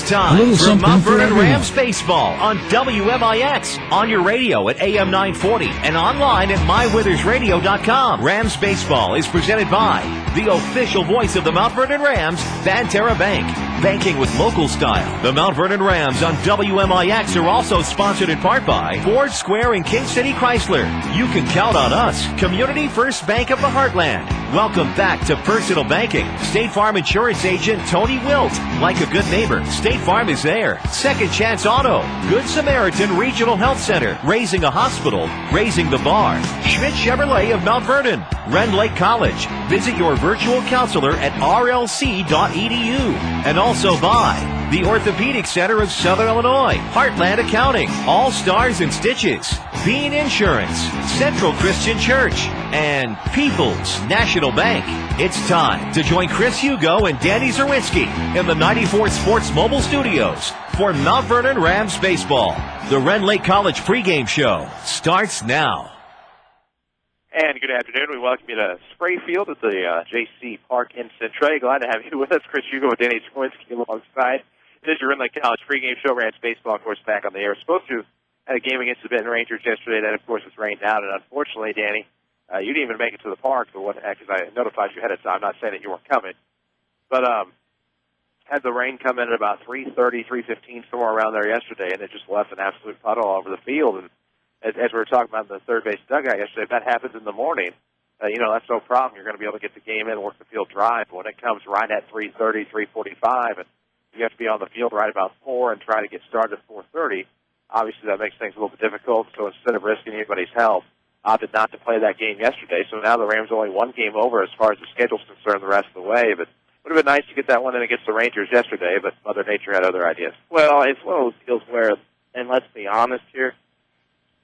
time for Mount Vernon Rams Baseball on WMIX, on your radio at AM 940 and online at mywithersradio.com. Rams Baseball is presented by the official voice of the Mount Vernon Rams, Banterra Bank. Banking with local style. The Mount Vernon Rams on WMIX are also sponsored in part by Ford Square and King City Chrysler. You can count on us, Community First Bank of the Heartland. Welcome back to Personal Banking. State Farm Insurance Agent Tony Wilt. Like a good neighbor, State Farm is there. Second Chance Auto. Good Samaritan Regional Health Center. Raising a hospital. Raising the bar. Schmidt Chevrolet of Mount Vernon. Rend Lake College. Visit your virtual counselor at rlc.edu. And also by the Orthopedic Center of Southern Illinois, Heartland Accounting, All Stars and Stitches, Bean Insurance, Central Christian Church, and People's National Bank. It's time to join Chris Hugo and Danny Czerwinski in the 94 Sports Mobile Studios for Mount Vernon Rams Baseball. The Rend Lake College pregame show starts now. And good afternoon. We welcome you to Spray Field at the J.C. Park in Centralia. Glad to have you with us. Chris Hugo and Danny Czerwinski alongside. It is your Rend Lake College pregame show. Rams Baseball, of course, back on the air. Supposed to have a game against the Benton Rangers yesterday. That, of course, was rained out. And unfortunately, Danny, you didn't even make it to the park for what, because I notified you ahead of time. I'm not saying that you weren't coming. But had the rain come in at about 3:30, 3:15, somewhere around there yesterday, and it just left an absolute puddle all over the field. And as we were talking about in the third base dugout yesterday, if that happens in the morning, that's no problem. You're going to be able to get the game in, work the field dry. But when it comes right at 3:30, 3:45, and you have to be on the field right about 4 and try to get started at 4:30, obviously that makes things a little bit difficult. So instead of risking anybody's health, opted not to play that game yesterday. So now the Rams are only one game over as far as the schedule's concerned the rest of the way. But it would have been nice to get that one in against the Rangers yesterday, but Mother Nature had other ideas. Well, it's one of those deals where, and let's be honest here,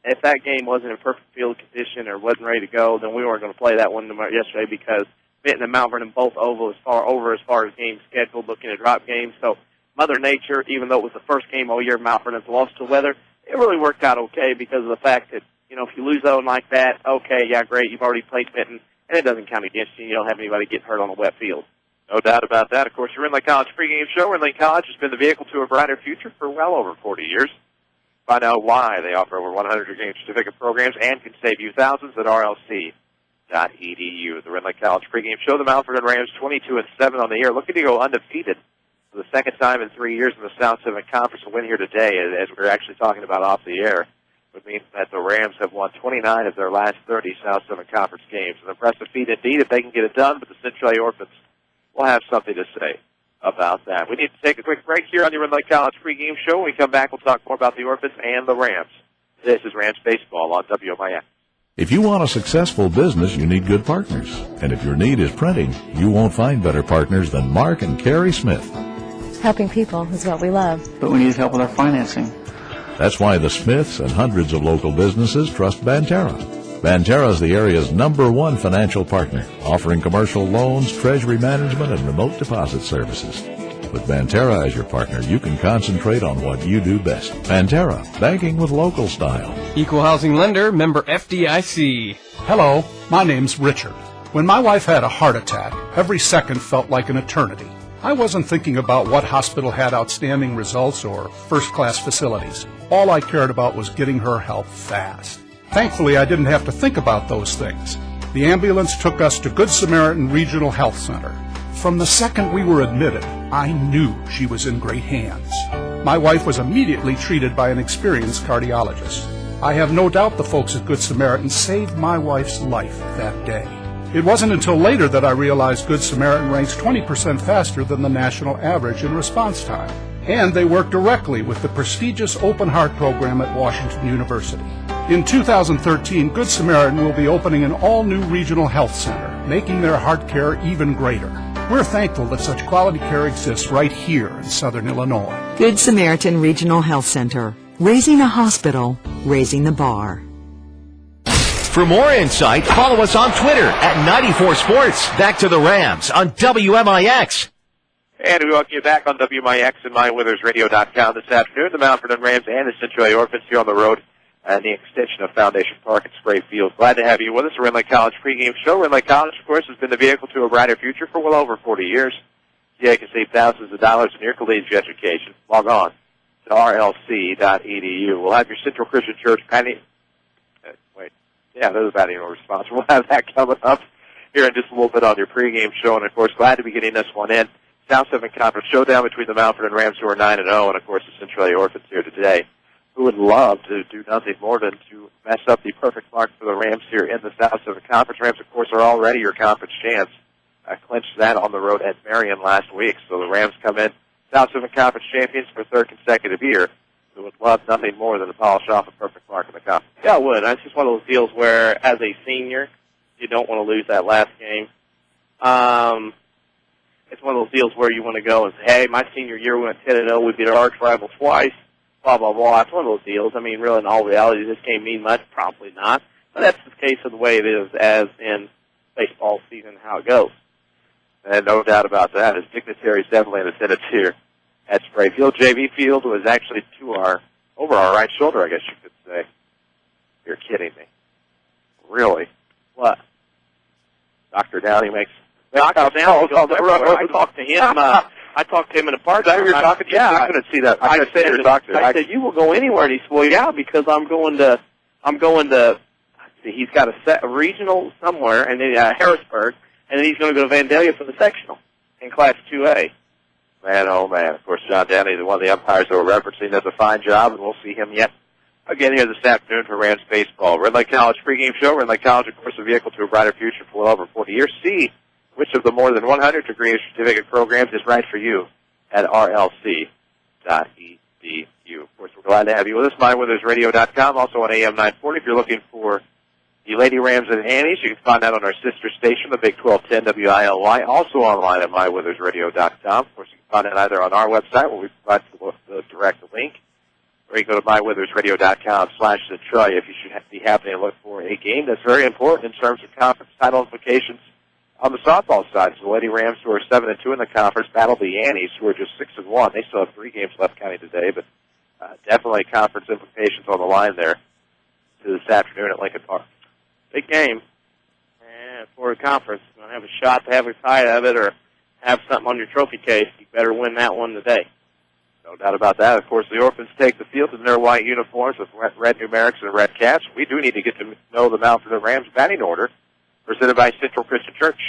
if that game wasn't in perfect field condition or wasn't ready to go, then we weren't going to play that one yesterday because Benton and Mount Vernon both over as far as games scheduled, looking at drop games. So Mother Nature, even though it was the first game all year Mount Vernon's lost to weather, it really worked out okay because of the fact that, if you lose that one like that, okay, yeah, great, you've already played Benton, and it doesn't count against you. You don't have anybody get hurt on a wet field. No doubt about that. Of course, your Rend Lake College pregame show. Rend Lake College has been the vehicle to a brighter future for well over 40 years. Find out why. They offer over 100 game certificate programs and can save you thousands at rlc.edu. The Rend Lake College pregame show. The Mount Vernon Rams 22-7 on the year, looking to go undefeated for the second time in 3 years in the South 7 Conference. A win here today, as we're actually talking about off the air, would mean that the Rams have won 29 of their last 30 South 7 Conference games. An impressive feat indeed if they can get it done, but the Centralia Orphans will have something to say about that. We need to take a quick break here on the Rend Lake College pregame show. When we come back, we'll talk more about the Orphans and the Rams. This is Rams Baseball on WMIX. If you want a successful business, you need good partners. And if your need is printing, you won't find better partners than Mark and Carrie Smith. Helping people is what we love. But we need help with our financing. That's why the Smiths and hundreds of local businesses trust Banterra. Banterra is the area's #1 financial partner, offering commercial loans, treasury management, and remote deposit services. With Banterra as your partner, you can concentrate on what you do best. Banterra, banking with local style. Equal housing lender, member FDIC. Hello, my name's Richard. When my wife had a heart attack, every second felt like an eternity. I wasn't thinking about what hospital had outstanding results or first-class facilities. All I cared about was getting her help fast. Thankfully, I didn't have to think about those things. The ambulance took us to Good Samaritan Regional Health Center. From the second we were admitted, I knew she was in great hands. My wife was immediately treated by an experienced cardiologist. I have no doubt the folks at Good Samaritan saved my wife's life that day. It wasn't until later that I realized Good Samaritan ranks 20% faster than the national average in response time. And they work directly with the prestigious Open Heart program at Washington University. In 2013, Good Samaritan will be opening an all-new regional health center, making their heart care even greater. We're thankful that such quality care exists right here in Southern Illinois. Good Samaritan Regional Health Center. Raising a hospital, raising the bar. For more insight, follow us on Twitter at 94 Sports. Back to the Rams on WMIX. And we welcome you back on WMIX and mywithersradio.com this afternoon. The Mount Vernon Rams and the Centralia Orphans here on the road and the extension of Foundation Park at Spray Field. Glad to have you with us. The Rend Lake College pregame show. Rend Lake College, of course, has been the vehicle to a brighter future for well over 40 years. See how you can save thousands of dollars in your collegiate education. Log on to rlc.edu. We'll have your Central Christian Church there's a batting order sponsor. We'll have that coming up here in just a little bit on your pregame show. And, of course, glad to be getting this one in. South 7 Conference showdown between the Mount Vernon Rams, who are 9-0, and, of course, the Centralia Orphans here today, who would love to do nothing more than to mess up the perfect mark for the Rams here in the South 7 Conference. Rams, of course, are already your conference champs. Clinched that on the road at Marion last week. So the Rams come in South 7 Conference champions for third consecutive year. Who would love nothing more than to polish off a perfect mark in the conference. Yeah, I would. That's just one of those deals where, as a senior, you don't want to lose that last game. It's one of those deals where you want to go and say, hey, my senior year we went 10-0, we beat our arch rival twice, blah, blah, blah. It's one of those deals. I mean, really, in all reality, does this game mean much? Probably not. But that's the case of the way it is as in baseball season, how it goes. And no doubt about that. His dignitaries definitely in attendance here at Spray Field. JV Field was actually over our right shoulder, I guess you could say. You're kidding me. Really? What? Dr. Downey makes... Dr. Downey, I talked to him. I talked to him in the park. Is that who you're talking to? Yeah. I couldn't see that. I said, you will go anywhere. And he said, well, yeah, because I'm going to, he's got a regional somewhere, and then Harrisburg, and then he's going to go to Vandalia for the sectional in Class 2A. Man, oh, man. Of course, John Downey, one of the umpires that we're referencing, does a fine job, and we'll see him yet again here this afternoon for Rams baseball. Red Lake College pregame show. Red Lake College, of course, a vehicle to a brighter future for well over 40 years. See which of the more than 100 degree and certificate programs is right for you at rlc.edu. Of course, we're glad to have you with us. MyWithersRadio.com, also on AM 940. If you're looking for the Lady Rams and Annies, you can find that on our sister station, the Big 1210 WILY, also online at MyWithersRadio.com. Of course, you can find it either on our website, where we provide the direct link, or you can go to MyWithersRadio.com/Centralia if you should be happening to look for a game that's very important in terms of conference title implications on the softball side. So the Lady Rams, who are 7-2 in the conference, battle the Annies, who are just 6-1. They still have 3 games left counting today, but definitely conference implications on the line there to this afternoon at Lincoln Park. Big game. And for a conference, you're going to have a shot to have a tie of it or have something on your trophy case. You better win that one today. No doubt about that. Of course, the Orphans take the field in their white uniforms with red numerics and red caps. We do need to get to know the Mount Vernon Rams batting order, presented by Central Christian Church.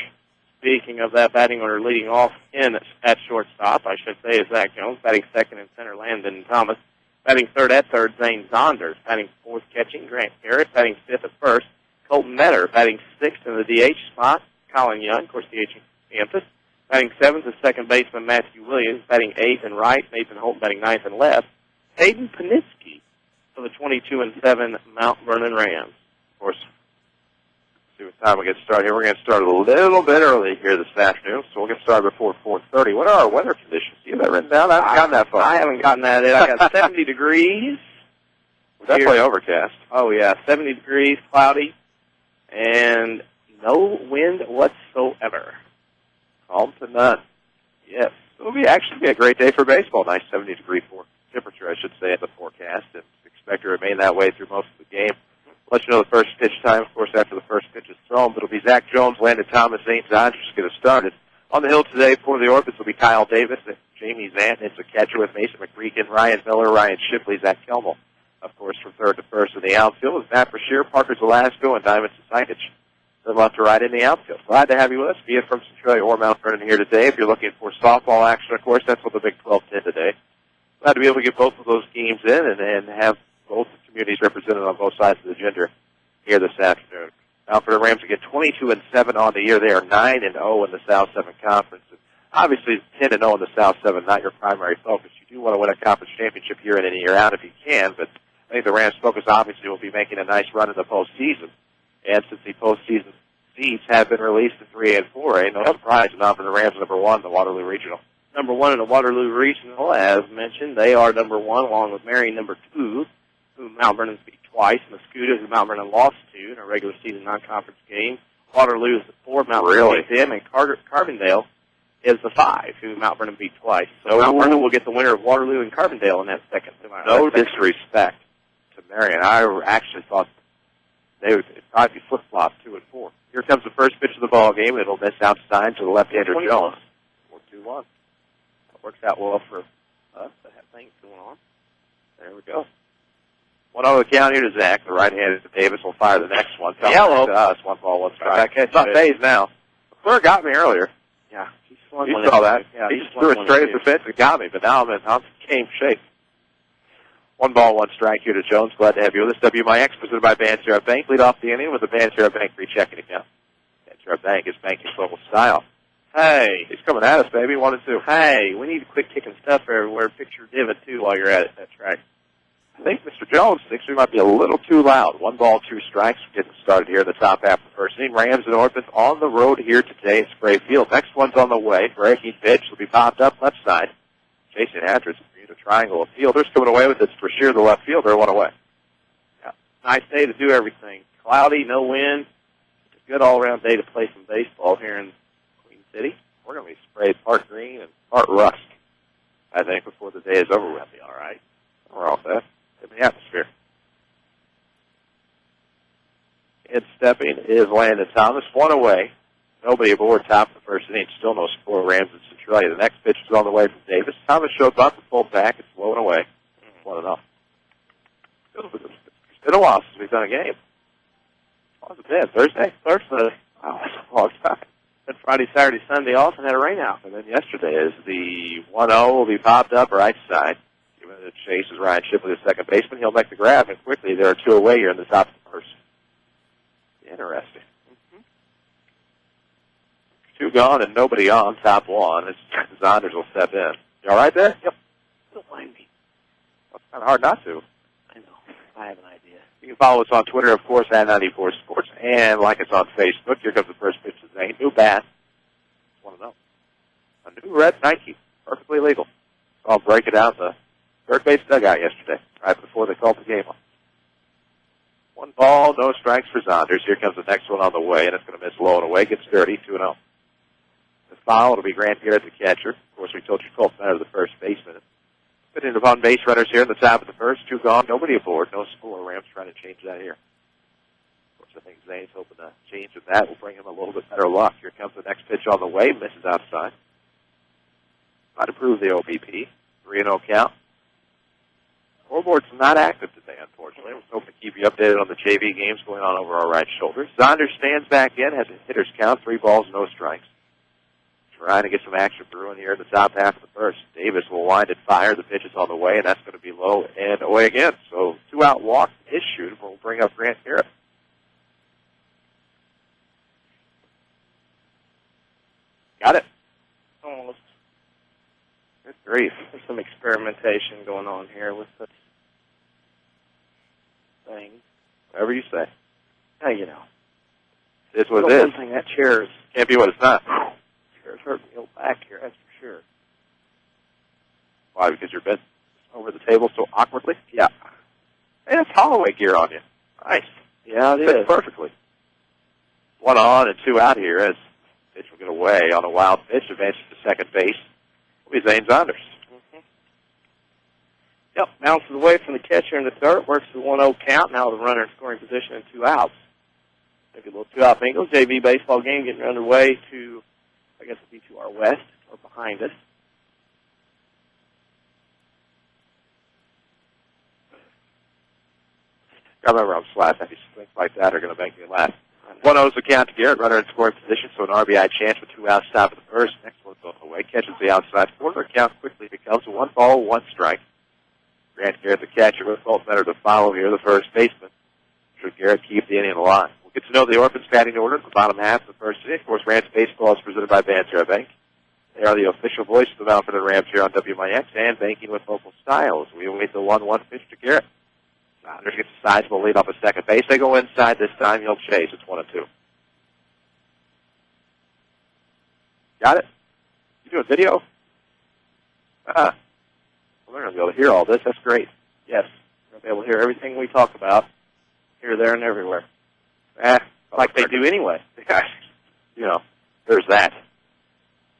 Speaking of that batting order, leading off in at shortstop, I should say, is Zach Jones. Batting second in center, Landon Thomas. Batting third at third, Zane Zonders. Batting fourth, catching, Grant Garrett. Batting fifth at first, Colton Metter. Batting sixth in the DH spot, Colin Young, of course, DH Memphis. Batting seventh is second baseman Matthew Williams. Batting eighth and right, Nathan Holt. Batting ninth and left, Hayden Panitsky for the 22-7 Mount Vernon Rams. Of course, see what time we get started here. We're going to start a little bit early here this afternoon, so we'll get started before 4:30. What are our weather conditions? Do you have that written down? I haven't gotten that far. I haven't gotten that yet. I got 70 degrees. Definitely overcast. Oh, yeah, 70 degrees, cloudy, and no wind whatsoever. Calm to none. Yes. It'll actually be a great day for baseball. Nice 70-degree temperature, I should say, in the forecast, and expect to remain that way through most of the game. Let you know the first pitch time, of course, after the first pitch is thrown. But it'll be Zach Jones, Landon Thomas, Zane Zonders get us started. On the hill today for the Orphans will be Kyle Davis, Jamie Zant, it's a catcher with Mason McGreekin, Ryan Miller, Ryan Shipley, Zach Kelmel. Of course, from third to first in the outfield is Matt Brashear, Parker Zelasco, and Diamond Sosakich. Then left to right in the outfield. Glad to have you with us, be it from Centralia or Mount Vernon here today. If you're looking for softball action, of course, that's what the Big 12-10 today. Glad to be able to get both of those games in and have both communities represented on both sides of the gender here this afternoon. Mount Vernon Rams again 22-7 on the year. They are 9-0 in the South 7 Conference. And obviously, 10-0 in the South 7, not your primary focus. You do want to win a conference championship year in and year out if you can, but I think the Rams' focus obviously will be making a nice run in the postseason. And since the postseason seeds have been released to 3A and 4A, no surprise, Mount Vernon Rams number 1 in the Waterloo Regional. Number 1 in the Waterloo Regional, as mentioned. They are number 1, along with Marion number 2, who Mount Vernon's beat twice. Muscuda, who Mount Vernon lost to in a regular season non-conference game. Waterloo is the 4, Mount Vernon beat them, and Carbondale is the 5, who Mount Vernon beat twice. So Mount Vernon will get the winner of Waterloo and Carbondale in that second. No disrespect to Marion. I actually thought they would probably be flip-flopped 2 and 4. Here comes the first pitch of the ball game. It'll miss outside to the left-hander Jones. 4-2-1. Works out well for us to have things going on. There we go. 1-0 count here to Zach. The right-handed to Davis will fire the next one. Yellow. To us. 1 ball, 1 strike. Catch It's not it. phased now. McClure got me earlier. Yeah, he swung You one saw in. that. Yeah, He swung threw it one straight in at the fence and got me, but now I'm in game shape. 1 ball, 1 strike here to Jones. Glad to have you with us. WMIX presented by Banterra Bank. Lead off the inning with the Banterra Bank free checking account. Banterra Bank is banking local style. Hey, He's coming at us, baby. 1 and 2. hey, we need to quit kicking stuff everywhere. Picture divot, too, while you're at it. That's right. I think Mr. Jones thinks we might be a little too loud. 1 ball, 2 strikes. Getting started here in the top half of the first inning. Rams and Orphans on the road here today at Spray Field. Next one's on the way. Breaking pitch will be popped up left side. Jason Hatridge created a triangle of fielders coming away with it. For sure, the left fielder, 1 away. Yeah. Nice day to do everything. Cloudy, no wind. It's a good all-around day to play some baseball here in Queen City. We're going to be sprayed part green and part rust, I think, before the day is over. We'll be all right. We're all set in the atmosphere. Head stepping is Landon Thomas. 1 away. Nobody aboard top of the first inning. Still no score. Rams and Centralia. The next pitch is on the way from Davis. Thomas shows up to pull back. It's low and away. 1-0. It's been a while since we've done a game. How's it been? Thursday? Thursday. Wow, that's a long time. Then Friday, Saturday, Sunday off, and had a rain out. And then yesterday is the 1-0 will be popped up right side. Giving it a chase is Ryan Shipley, the second baseman. He'll make the grab, and quickly there are 2 away here in the top of the first. Interesting. 2 gone and nobody on, top 1. It's Zonders will step in. You all right there? Yep. Don't mind me. Well, it's kind of hard not to. I know. I have an idea. You can follow us on Twitter, of course, at 94 Sports, and like us on Facebook. Here comes the first pitch to Zane. New bat. 1-0. A new red Nike. Perfectly legal. So I'll break it out in the third base dugout yesterday, right before they called the game off. 1 ball, no strikes for Zonders. Here comes the next one on the way, and it's going to miss low and away. Gets dirty, 2-0. The foul, it'll be Grant Garrett, the catcher. Of course, we told you Colton Meadow, the first baseman. Putting upon base runners here in the top of the first. 2 gone, nobody aboard, no score. Rams trying to change that here. Of course, I think Zane's hoping to change with that will bring him a little bit better luck. Here comes the next pitch on the way, misses outside. Might improve the OBP. 3-0 count. Scoreboard's not active today, unfortunately. I was hoping to keep you updated on the JV games going on over our right shoulder. Zonders stands back in, has a hitter's count, 3 balls, no strikes. Trying to get some action brewing here in the top half of the first. Davis will wind and fire. The pitch is on the way, and that's going to be low and away again. So 2-out walk issued. We'll bring up Grant Garrett. Got it? Almost. Good grief. There's some experimentation going on here with this thing. Whatever you say. Hey, you know. It's what it One is. thing, that chair is Can't be what it's not. hurting me back here, that's for sure. Why? Because you're bent over the table so awkwardly? Yeah. Hey, that's Holloway gear on you. Nice. Yeah, it Fits is. perfectly. 1 on and 2 out here as pitch will get away on a wild pitch. Advances to second base. Will be Zane Zonders. Mm-hmm. Yep, bounces away from the catcher in the third, works the 1-0 count. Now the runner in scoring position and 2 outs. Maybe a little 2-out bingo. JV baseball game getting underway to, I guess it'll be to our west or behind us. I remember I'm laughing. Things like that are going to make me laugh. 1-0's the count to Garrett. Runner in scoring position, so an RBI chance with 2 outs, top of the first. Next one's on the way. Catches the outside corner. Count quickly becomes a 1 ball, 1 strike. Grant Garrett, the catcher, with Colton Meadow to follow here, the first baseman. Should Garrett keep the inning alive? We'll get to know the Orphans batting order in the bottom half of the first inning. Of course, Rams Baseball is presented by Banterra Bank. They are the official voice of the Mount Vernon Rams here on WMIX and banking with local styles. We await the 1-1 pitch to Garrett. Saunders gets a sizable lead off of second base. They go inside this time. He'll chase. It's 1-2. Got it? You doing video? Well, they're going to be able to hear all this. That's great. Yes, we're going to be able to hear everything we talk about here, there, and everywhere. Like they do anyway. You know, there's that.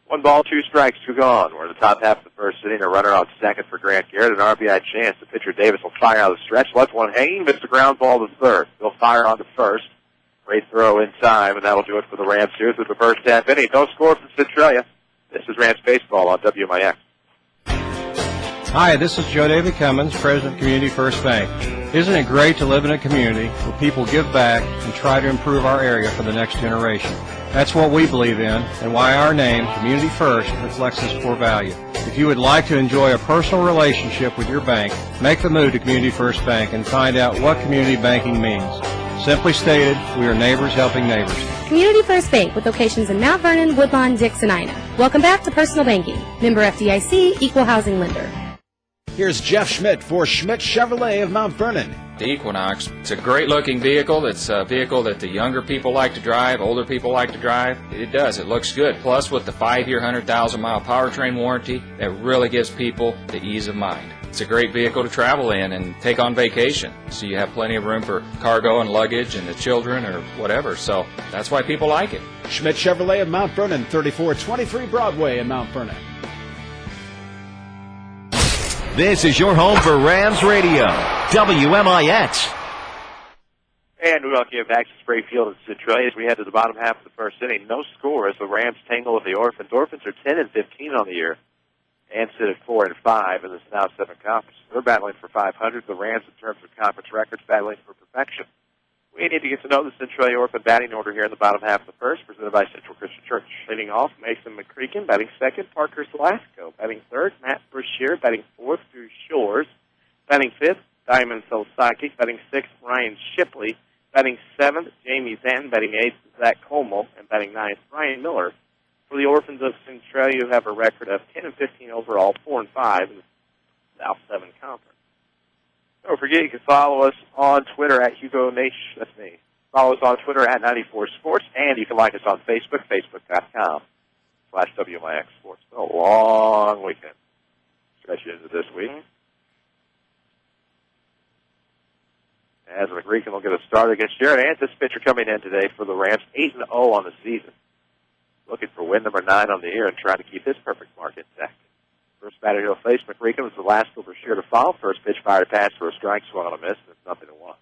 1 ball, 2 strikes, 2 gone. We're in the top half of the first inning. A runner on second for Grant Garrett. An RBI chance. The pitcher Davis will fire out of the stretch. Left one hanging. Missed the ground ball to third. He'll fire on to first. Great throw in time, and that'll do it for the Rams here through the first half inning. No score from Centralia. This is Rams Baseball on WMIX. Hi, this is Joe David Cummins, President of Community First Bank. Isn't it great to live in a community where people give back and try to improve our area for the next generation? That's what we believe in and why our name, Community First, reflects this core value. If you would like to enjoy a personal relationship with your bank, make the move to Community First Bank and find out what community banking means. Simply stated, we are neighbors helping neighbors. Community First Bank with locations in Mount Vernon, Woodlawn, Dix, and Ina. Welcome back to Personal Banking. Member FDIC, Equal Housing Lender. Here's Jeff Schmidt for Schmidt Chevrolet of Mount Vernon. The Equinox, it's a great-looking vehicle. It's a vehicle that the younger people like to drive, older people like to drive. It does. It looks good. Plus, with the 5-year, 100,000-mile powertrain warranty, that really gives people the ease of mind. It's a great vehicle to travel in and take on vacation. So you have plenty of room for cargo and luggage and the children or whatever. So that's why people like it. Schmidt Chevrolet of Mount Vernon, 3423 Broadway in Mount Vernon. This is your home for Rams Radio, WMIX. And we welcome you back to Spray Field in Centralia as we head to the bottom half of the first inning. No score as the Rams tangle with the Orphans. Orphans are 10-15 on the year and sit at 4-5 in the South 7 Conference. They're battling for 500. The Rams, in terms of conference records, battling for perfection. We need to get to know the Centralia Orphan batting order here in the bottom half of the first, presented by Central Christian Church. Leading off, Mason McCreakin. Batting second, Parker Salasco. Batting third, Matt Brashear. Batting fourth, Drew Shores. Batting fifth, Diamond Sosaki. Batting sixth, Ryan Shipley. Batting seventh, Jamie Zanton. Batting eighth, Zach Como. And batting ninth, Ryan Miller. For the Orphans of Centralia, who have a record of 10-15 overall, 4-5 in the South 7 Conference. Don't forget, you can follow us on Twitter at Hugo Nation. That's me. Follow us on Twitter at 94 Sports, and you can like us on Facebook, facebook.com/WMIX Sports. It's been a long weekend. Stretch into this week. As McCreakin will get a start against Jared Antis, pitcher coming in today for the Rams, 8-0 on the season. Looking for win number 9 on the year and trying to keep his perfect mark intact. First batter he'll face, McCreakin, was the last over Shear to follow. First pitch fired a pass for a strike, swung on a miss, and it's 0-1.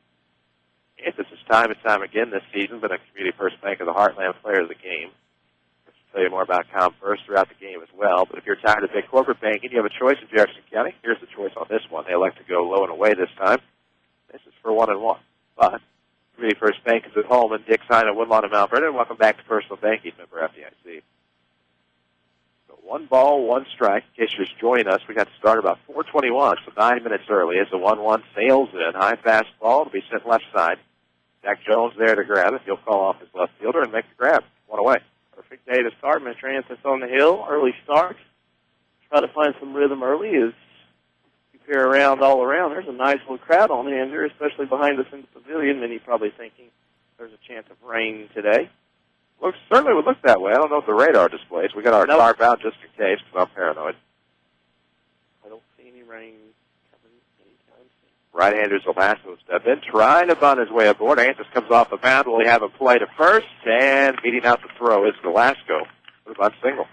Antis is time and time again this season been a Community First Bank of the Heartland player of the game. I'll tell you more about Com First throughout the game as well. But if you're tired of big corporate banking, you have a choice in Jefferson County. Here's the choice on this one. They elect to go low and away this time. This is for 1-1. But Community First Bank is at home in Dix, Ina, Woodlawn, and Mount Vernon. Welcome back to Personal Banking, member FDIC. 1 ball, 1 strike. In case you're just joining us, we got to start about 4:21, so 9 minutes early. As the 1-1 sails in, high fastball to be sent left side. Jack Jones there to grab it. He'll call off his left fielder and make the grab. 1 away. Perfect day to start. Mr. Antis on the hill. Early start. Try to find some rhythm early as you pair around all around. There's a nice little crowd on hand here, especially behind us in the pavilion. Many probably thinking there's a chance of rain today. Looks certainly would look that way. I don't know if the radar displays. We got our tarp out just in case because I'm paranoid. I don't see any rain coming anytime soon. Right-handers Velasco will step in, trying to bunt his way aboard. Antis comes off the mound. Will he have a play to first? And beating out the throw is Velasco. What about single?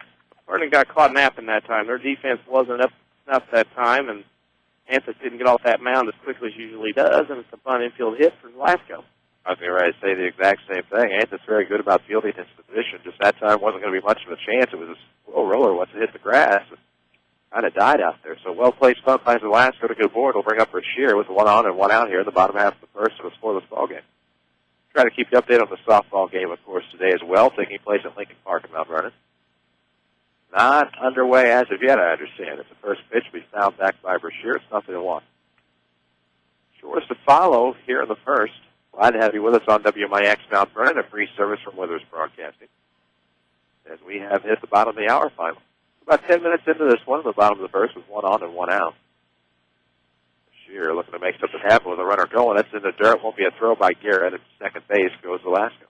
Vernon got caught napping that time. Their defense wasn't up enough that time, and Antis didn't get off that mound as quickly as he usually does, and it's a bunt infield hit for Velasco. I was going to say the exact same thing. Antis very good about fielding his position. Just that time wasn't going to be much of a chance. It was a slow roller once it hit the grass. It kind of died out there. So well-placed bunt by Velasco to get aboard. Will bring up Brashear with 1 on and 1 out here in the bottom half of the first of a scoreless ball game. Try to keep you updated on the softball game, of course, today as well, taking place at Lincoln Park in Mount Vernon. Not underway as of yet, I understand. It's the first pitch to be fouled back by Brashear. It's 0-1. Shortest to follow here in the first. Glad to have you with us on WMIX Mount Vernon, a free service from Withers Broadcasting. As we have hit the bottom of the hour final. About 10 minutes into this one, the bottom of the first was 1 on and 1 out. Shearer looking to make something happen with a runner going. That's in the dirt. Won't be a throw by Garrett. At second base goes Velasco.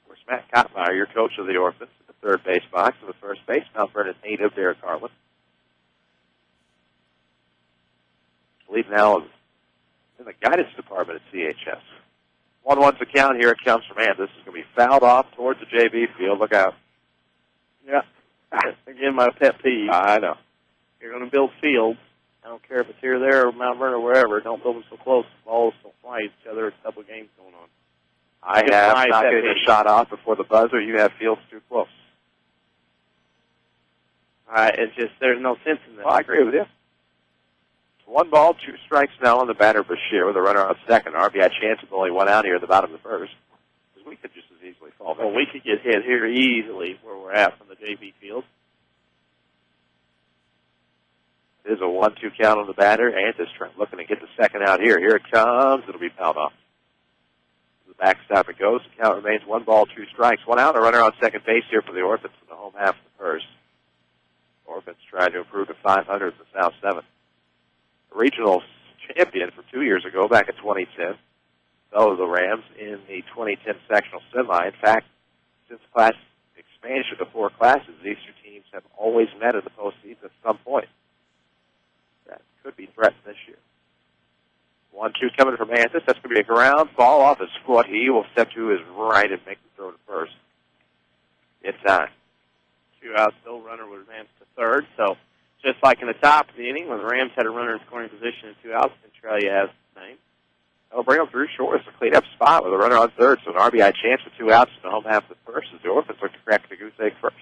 Of course, Matt Kottmeyer, your coach of the Orphans, in the third base box. In the first base, Mount Vernon native Derek Harlan. I believe now in the guidance department at CHS. 1-1's the count. Here it comes from Antis. This is going to be fouled off towards the JV field. Look out. Yeah. Again, my pet peeve. I know. You're going to build fields. I don't care if it's here, there, or Mount Vernon or wherever. Don't build them so close. Balls don't fly each other. It's a couple of games going on. I have not getting a shot off before the buzzer. You have fields too close. It's just there's no sense in that. Well, I agree with you. It's 1 ball, 2 strikes now on the batter, Bashir, with a runner on second. RBI chance with only 1 out here at the bottom of the first. Because we could just as easily fall back. Well, we could get hit here easily where we're at from the JV field. There's a 1-2 count on the batter. Antis looking to get the second out here. Here it comes. It'll be fouled off. The backstop it goes. The count remains 1 ball, 2 strikes, 1 out. A runner on second base here for the Orphans in the home half of the first. Orphans trying to improve to 500 in the South 7th. Regional champion from 2 years ago, back in 2010. Fell to the Rams in the 2010 sectional semi. In fact, since class expansion to 4 classes, these 2 teams have always met in the postseason at some point. That could be threatened this year. 1-2 coming from Antis. That's going to be a ground ball off his foot. He will step to his right and make the throw to first. It's time. 2 outs, no runner would advance to third. So just like in the top of the inning, when the Rams had a runner in scoring position and 2 outs, Centralia has the same. They'll bring him through short. It's a clean-up spot with a runner on third. So an RBI chance with 2 outs in the home half of the first as the Orphans look to crack the goose egg first.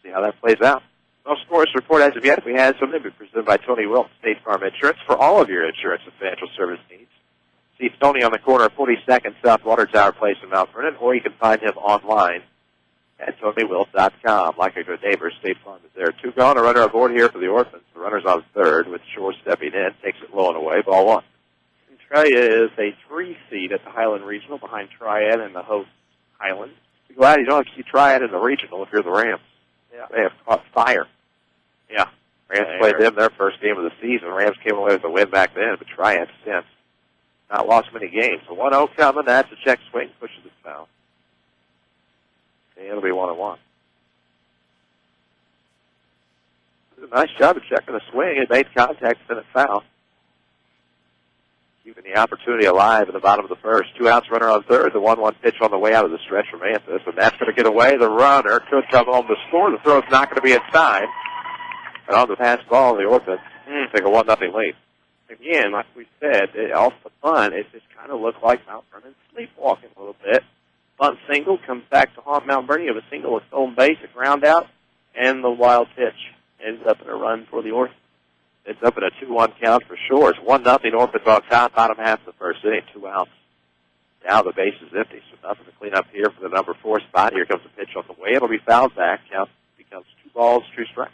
See how that plays out. No scores to report as of yet. If we had something, it would be presented by Tony Wilson, State Farm Insurance, for all of your insurance and financial service needs. See Tony on the corner of 42nd South Water Tower Place in Mount Vernon, or you can find him online at TonyWills.com. Like a good neighbor, State Farm is there. 2 gone, a runner aboard here for the Orphans. The runner's on third with Shore stepping in, takes it low and away, ball 1. Centralia is a 3 seed at the Highland Regional behind Triad and the host Highland. Be glad you don't see Triad in the regional if you're the Rams. Yeah. They have caught fire. Yeah. Rams played them their first game of the season. Rams came away with a win back then, but Triad since not lost many games. So 1-0 coming. That's a check swing. Pushes it foul. And it'll be 1-1. Did a nice job of checking the swing. It made contact and it foul. Keeping the opportunity alive in the bottom of the first. 2 outs, runner on third. The 1-1 pitch on the way out of the stretch from Anthus. And that's going to get away. The runner could come home to score. The throw's not going to be in time. And on the pass ball, the Orphans take a 1-0 lead. Again, like we said, off the bunt, it just kind of looked like Mount Vernon sleepwalking a little bit. Bunt single comes back to haunt Mount Vernon. You have a single, a stolen base, a ground out, and the wild pitch ends up in a run for the Orphans. It's up in a 2-1 count for sure. It's 1-0 Orphans on top, bottom half of the first inning, 2 outs. Now the base is empty, so nothing to clean up here for the number 4 spot. Here comes the pitch on the way. It'll be fouled back. Count becomes 2 balls, 2 strikes.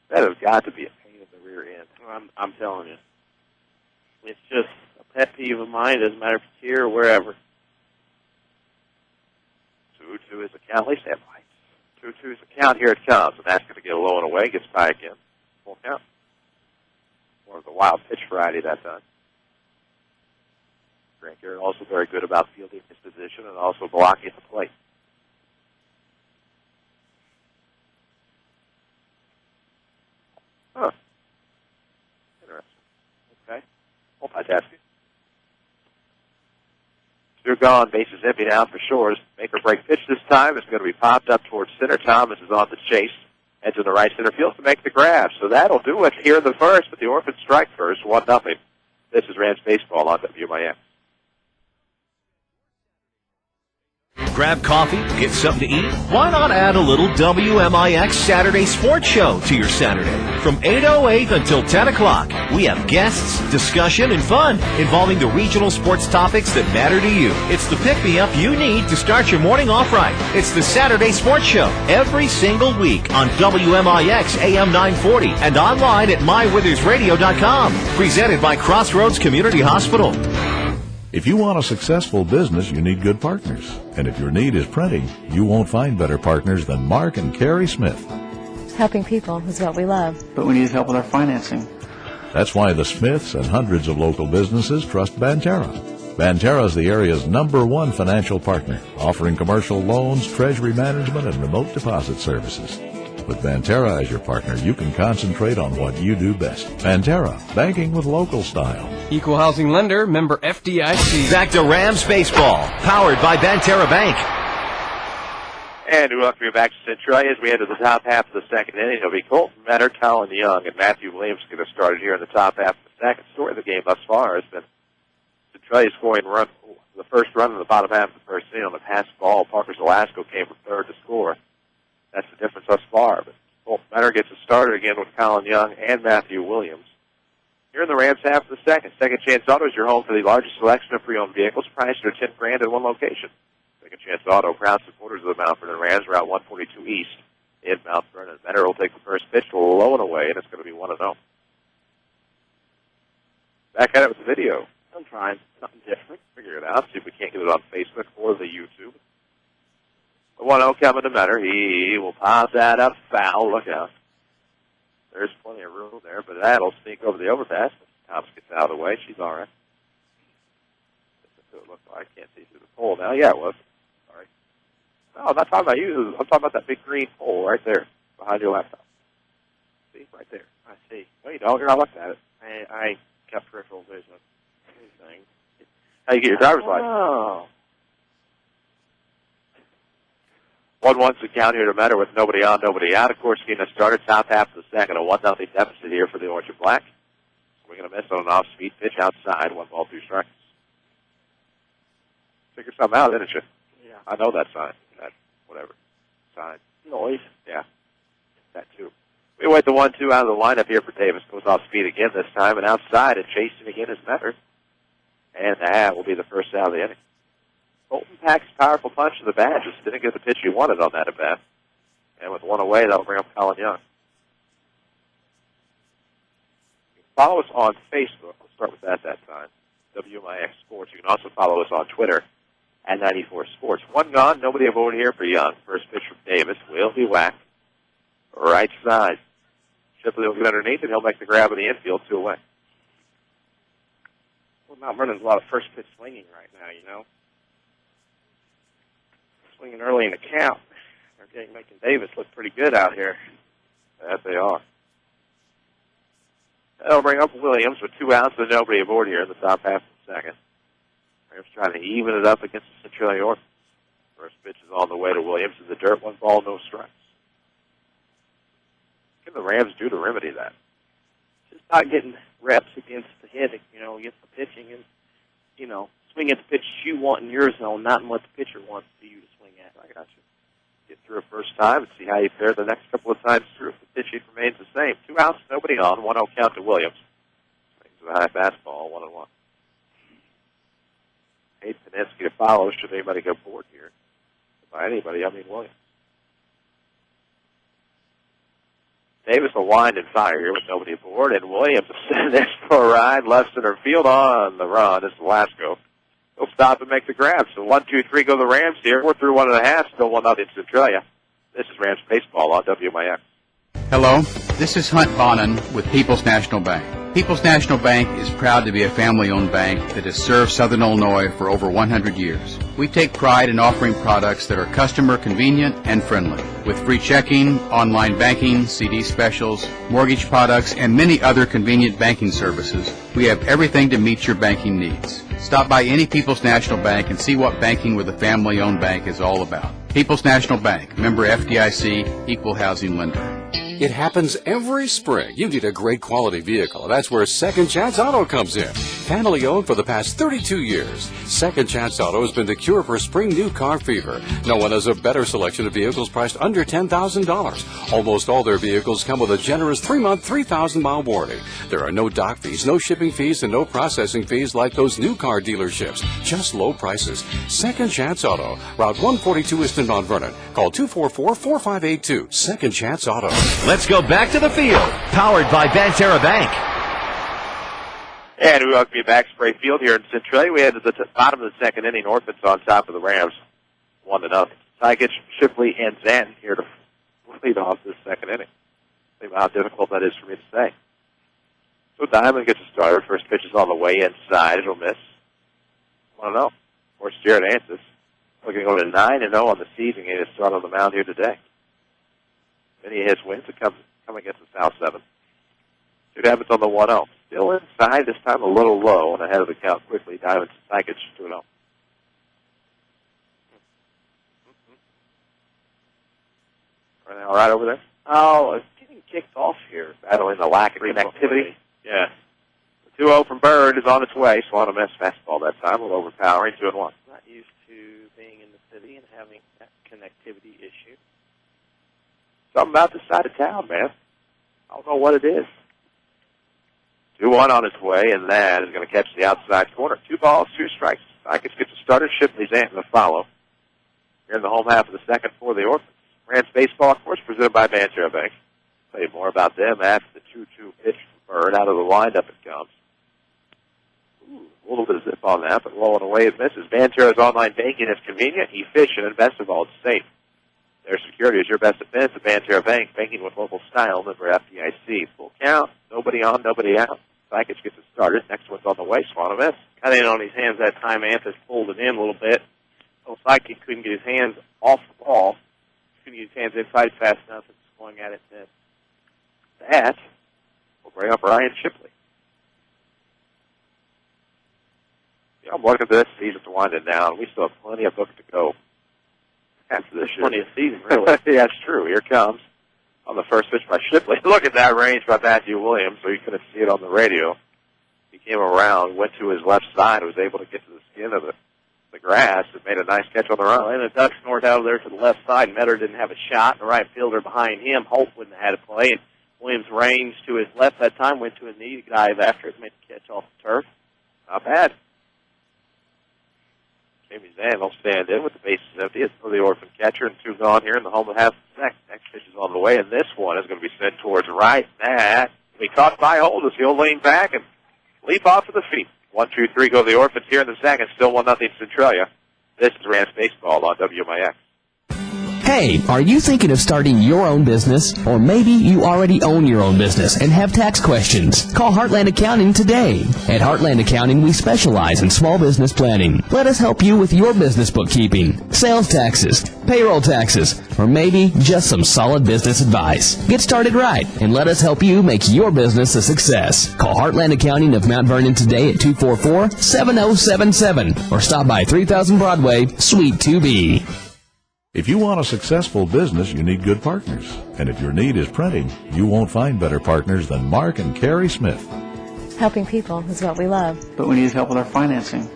That has got to be a pain in the rear end. I'm telling you. It's just a pet peeve of mine. It doesn't matter if it's here or wherever. 2-2 is the count. At least have lights. 2-2 is the count. Here it comes. And that's going to get a low and away. Gets by again. Full count. More of the wild pitch variety that time. Grant Garrett also very good about fielding his position and also blocking the plate. Huh. Interesting. Okay. Multitasking. 2 gone. Base is empty now for Shores. Make or break pitch this time. It's going to be popped up towards center. Thomas is on the chase. Heads to the right center field to make the grab. So that'll do it here in the first, but the Orphans strike first, 1-0. This is Rams Baseball on WMIX. Grab coffee, get something to eat. Why not add a little WMIX Saturday Sports Show to your Saturday? From 8:08 until 10 o'clock, we have guests, discussion, and fun involving the regional sports topics that matter to you. It's the pick-me-up you need to start your morning off right. It's the Saturday Sports Show every single week on WMIX AM 940 and online at mywithersradio.com. Presented by Crossroads Community Hospital. If you want a successful business, you need good partners. And if your need is printing, you won't find better partners than Mark and Carrie Smith. Helping people is what we love. But we need help with our financing. That's why the Smiths and hundreds of local businesses trust Banterra. Banterra is the area's #1 financial partner, offering commercial loans, treasury management, and remote deposit services. With Banterra as your partner, you can concentrate on what you do best. Banterra, banking with local style. Equal housing lender, member FDIC. Back to Rams Baseball, powered by Banterra Bank. And we welcome you back to Centralia as we head to the top half of the second inning. It'll be Colton Metter, Colin Young, and Matthew Williams going to start it here in the top half of the second. Story of the game thus far has been Centralia scoring the first run in the bottom half of the first inning on the pass ball. Parker Zelasco came from third to score. That's the difference thus far. But Colton Mentor gets it started again with Colin Young and Matthew Williams. Here in the Rams half of the second. Second Chance Auto is your home for the largest selection of pre-owned vehicles, priced at $10,000 in one location. Second Chance Auto, proud supporters of the Mount Vernon Rams, Route 142 East in Mount Vernon. Mentor will take the first pitch to low and away, and it's going to be 1-0. Back at it with the video. I'm trying something different. Figure it out. See if we can't get it on Facebook or the YouTube. The 1-0 coming to Mentor. He will pop that up. Foul. Look out. There's plenty of room there, but that'll sneak over the overpass. Thomas gets out of the way. She's all right. It looked like. I can't see through the pole now. Yeah, it was. Sorry. No, I'm not talking about you. I'm talking about that big green pole right there behind your laptop. See? Right there. I see. No, you don't. You're not looking at it. I got peripheral vision of anything. How you get your driver's license? Oh. 1-1's the count here to Mentor with nobody on, nobody out. Of course, getting us started top half of the second. A 1-0 deficit here for the Orange and Black. We're going to miss on an off-speed pitch outside. 1 ball, 2 strikes. Figure something out, didn't you? Yeah. I know that sign. That whatever sign. Noise. Yeah. That too. We wait the 1-2 out of the lineup here for Davis. Goes off speed again this time, and outside and chasing again is Mentor. And that will be the first out of the inning. Colton packs powerful punch to the bat. Just didn't get the pitch he wanted on that at bat. And with 1 away, that'll bring up Colin Young. Follow us on Facebook. We'll start with that time. WMIX Sports. You can also follow us on Twitter at 94 Sports. 1 gone, nobody aboard here for Young. First pitch from Davis will be whacked. Right side. Shipley will get underneath, and he'll make the grab in the infield, 2 away. Well, Mount Vernon's a lot of first pitch swinging right now, you know. Swinging early in the count. They're making Davis look pretty good out here. That they are. That'll bring up Williams with 2 outs and nobody aboard here in the top half of the second. Rams trying to even it up against the Centralia Orphans. First pitch is on the way to Williams in the dirt. 1 ball, no strikes. What can the Rams do to remedy that? Just not getting reps against the hitting, you know, against the pitching, and, you know, swing at the pitch you want in your zone, not in what the pitcher wants for you to swing at. I got you. Get through a first time and see how you fare the next couple of times through. If the pitching remains the same. 2 outs, nobody on. 1-0 count to Williams. Swings to the high fastball, 1-1. Hayes Paninsky to follow. Should anybody go forward here? By anybody, I mean Williams. Davis will wind and fire here with nobody aboard, and Williams is sending this for a ride, left center field on the run. This is Velasco. He'll stop and make the grab. So 1, 2, 3 go the Rams here. We're through 1.5. Still 1-0 Centralia. This is Rams Baseball on WMIX. Hello, this is Hunt Bonin with People's National Bank. People's National Bank is proud to be a family-owned bank that has served Southern Illinois for over 100 years. We take pride in offering products that are customer convenient and friendly. With free checking, online banking, CD specials, mortgage products, and many other convenient banking services, we have everything to meet your banking needs. Stop by any People's National Bank and see what banking with a family-owned bank is all about. People's National Bank, member FDIC, equal housing lender. It happens every spring. You need a great quality vehicle. That's where Second Chance Auto comes in. Family owned for the past 32 years. Second Chance Auto has been the cure for spring new car fever. No one has a better selection of vehicles priced under $10,000. Almost all their vehicles come with a generous 3-month, 3,000-mile warranty. There are no dock fees, no shipping fees, and no processing fees like those new car dealerships. Just low prices. Second Chance Auto. Route 142 East in Mount Vernon. Call 244-4582. Second Chance Auto. Let's go back to the field. Powered by Banterra Bank. And we welcome you back, Spray Field here in Centralia. We head to the bottom of the second inning. Orphans on top of the Rams, 1-0. Tykich, Shipley, and Zanton here to lead off this second inning. Think about how difficult that is for me to say. So Diamond gets a starter. First pitch is on the way inside. It'll miss. 1-0. Of course, Jared Ansis looking to go to 9-0 on the season. Getting a start on the mound here today. Many of his wins have come against the South 7. Two Diamonds on the 1-0. Still inside, this time a little low and ahead of the count quickly. Diamonds and Tykich 2-0. Running all right over there? Oh, it's getting kicked off here. Battling the lack of connectivity. Yeah. The 2-0 from Bird is on its way. Swung a miss fastball that time. A little overpowering. 2-1. Not used to being in the city and having that connectivity issue. Something about this side of town, man. I don't know what it is. 2-1 on its way, and that is going to catch the outside corner. 2 balls, 2 strikes. Sykes gets a starter. Shipley's antler to follow. Here in the home half of the second for the Orphans. Rams Baseball, of course, presented by Banterra Bank. Tell you more about them after the 2-2 pitch from Bird. Out of the windup it comes. A little bit of zip on that, but rolling away it misses. Banterra's online banking is convenient, efficient, and best of all, it's safe. Their security is your best defense at Banterra Bank, banking with local style, member FDIC. Full count, nobody on, nobody out. Sykes gets it started. Next one's on the way. Swung a miss. Cut in on his hands that time. Anthus pulled it in a little bit. So Sykes couldn't get his hands off the ball. Couldn't get his hands inside fast enough and swung at it. That will bring up Ryan Shipley. Yeah, I'm looking at this season to wind it down. We still have plenty of books to go after this year. Plenty of season, really. Yeah, that's true. Here comes on the first pitch by Shipley. Look at that range by Matthew Williams, so you couldn't see it on the radio. He came around, went to his left side, was able to get to the skin of the grass, and made a nice catch on the run. And a duck north out of there to the left side. Metter didn't have a shot, and the right fielder behind him, Holt wouldn't have had a play. And Williams ranged to his left that time, went to a knee dive after it, made the catch off the turf. Not bad. Jamie Zan will stand in with the bases empty. It's for the Orphan catcher, and 2 gone here in the home of half the second. Next pitch is on the way, and this one is going to be sent towards right. That will be caught by Holt as he'll lean back and leap off to the feet. 1, 2, 3 go the Orphans here in the second. Still 1-0 Centralia. This is Rams Baseball on WMIX. Hey, are you thinking of starting your own business? Or maybe you already own your own business and have tax questions? Call Heartland Accounting today. At Heartland Accounting, we specialize in small business planning. Let us help you with your business bookkeeping, sales taxes, payroll taxes, or maybe just some solid business advice. Get started right and let us help you make your business a success. Call Heartland Accounting of Mount Vernon today at 244-7077 or stop by 3000 Broadway, Suite 2B. If you want a successful business, you need good partners. And if your need is printing, you won't find better partners than Mark and Carrie Smith. Helping people is what we love. But we need help with our financing.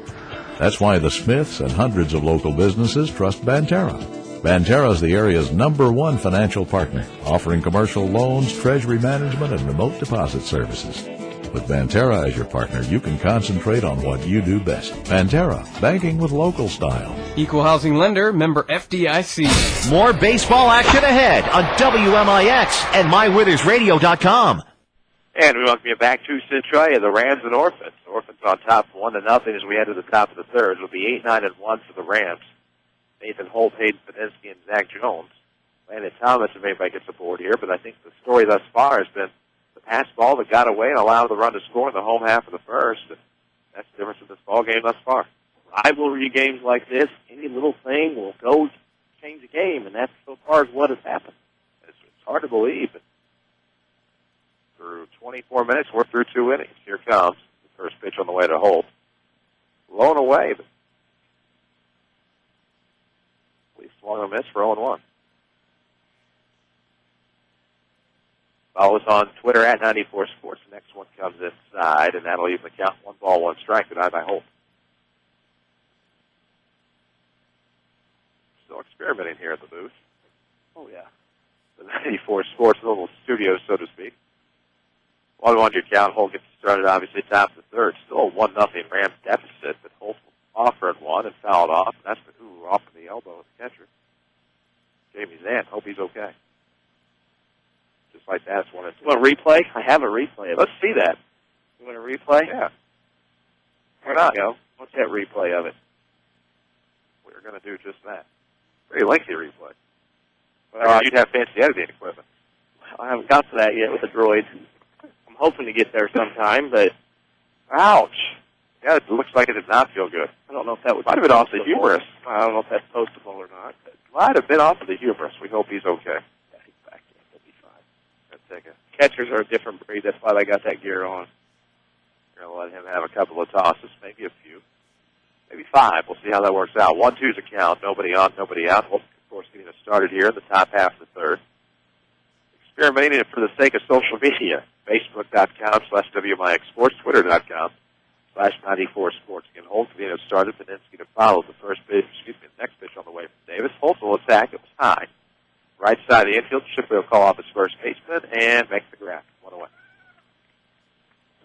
That's why the Smiths and hundreds of local businesses trust Banterra. Banterra is the area's #1 financial partner, offering commercial loans, treasury management, and remote deposit services. With Banterra as your partner, you can concentrate on what you do best. Banterra, banking with local style. Equal housing lender, member FDIC. More baseball action ahead on WMIX and MyWithersRadio.com. And we welcome you back to Centralia, the Rams and Orphans. Orphans on top 1-0 as we head to the top of the third. It'll be 8-9-1 for the Rams. Nathan Holt, Hayden Padinsky, and Zach Jones. Landon Thomas, if anybody gets aboard here, but I think the story thus far has been the pass ball that got away and allowed the run to score in the home half of the first. And that's the difference in this ball game thus far. Rivalry games like this, any little thing will go change the game, and that's so far as what has happened. It's hard to believe. But through 24 minutes, we're through 2 innings. Here comes the first pitch on the way to Holt. Blown away, but we swung a miss for 0-1. Follow us on Twitter at 94 Sports. The next one comes inside, and that'll even count 1 ball, 1 strike. Denied by Holt. Still experimenting here at the booth. Oh, yeah. The 94 Sports little studio, so to speak. 1-1 your count. Holt gets started, obviously, top of the third. Still a 1-0 Rams deficit, but Holt offered one and fouled off, and that's off in the elbow of the catcher. Jamie Zant, hope he's okay. Just like that, it's 1-2. You want a replay? I have a replay. Let's see that. You want a replay? Yeah. Why not? Go. What's that replay of it? We're going to do just that. Very lengthy replay. Well, you'd have fancy editing equipment. I haven't got to that yet with the droid. I'm hoping to get there sometime, but ouch. Yeah, it looks like it did not feel good. I don't know if that was... Might have been off the humerus. I don't know if that's postable or not. But might have been off of the humerus. We hope he's okay. Yeah, he's back in. He'll be fine. Let's take it. Catchers are a different breed. That's why they got that gear on. We're going to let him have a couple of tosses, maybe a few. Maybe 5. We'll see how that works out. 1-2's a count. Nobody on, nobody out. Holt, of course, getting us started here in the top half of the third. Experimenting for the sake of social media. Facebook.com/WMIX Sports, Twitter.com/94 Sports. Again, Holt getting us started. Padinsky to follow the first pitch, next pitch on the way from Davis. Holt will attack. It was high. Right side of the infield, Shipley will call off his first baseman and make the grab. 1 away.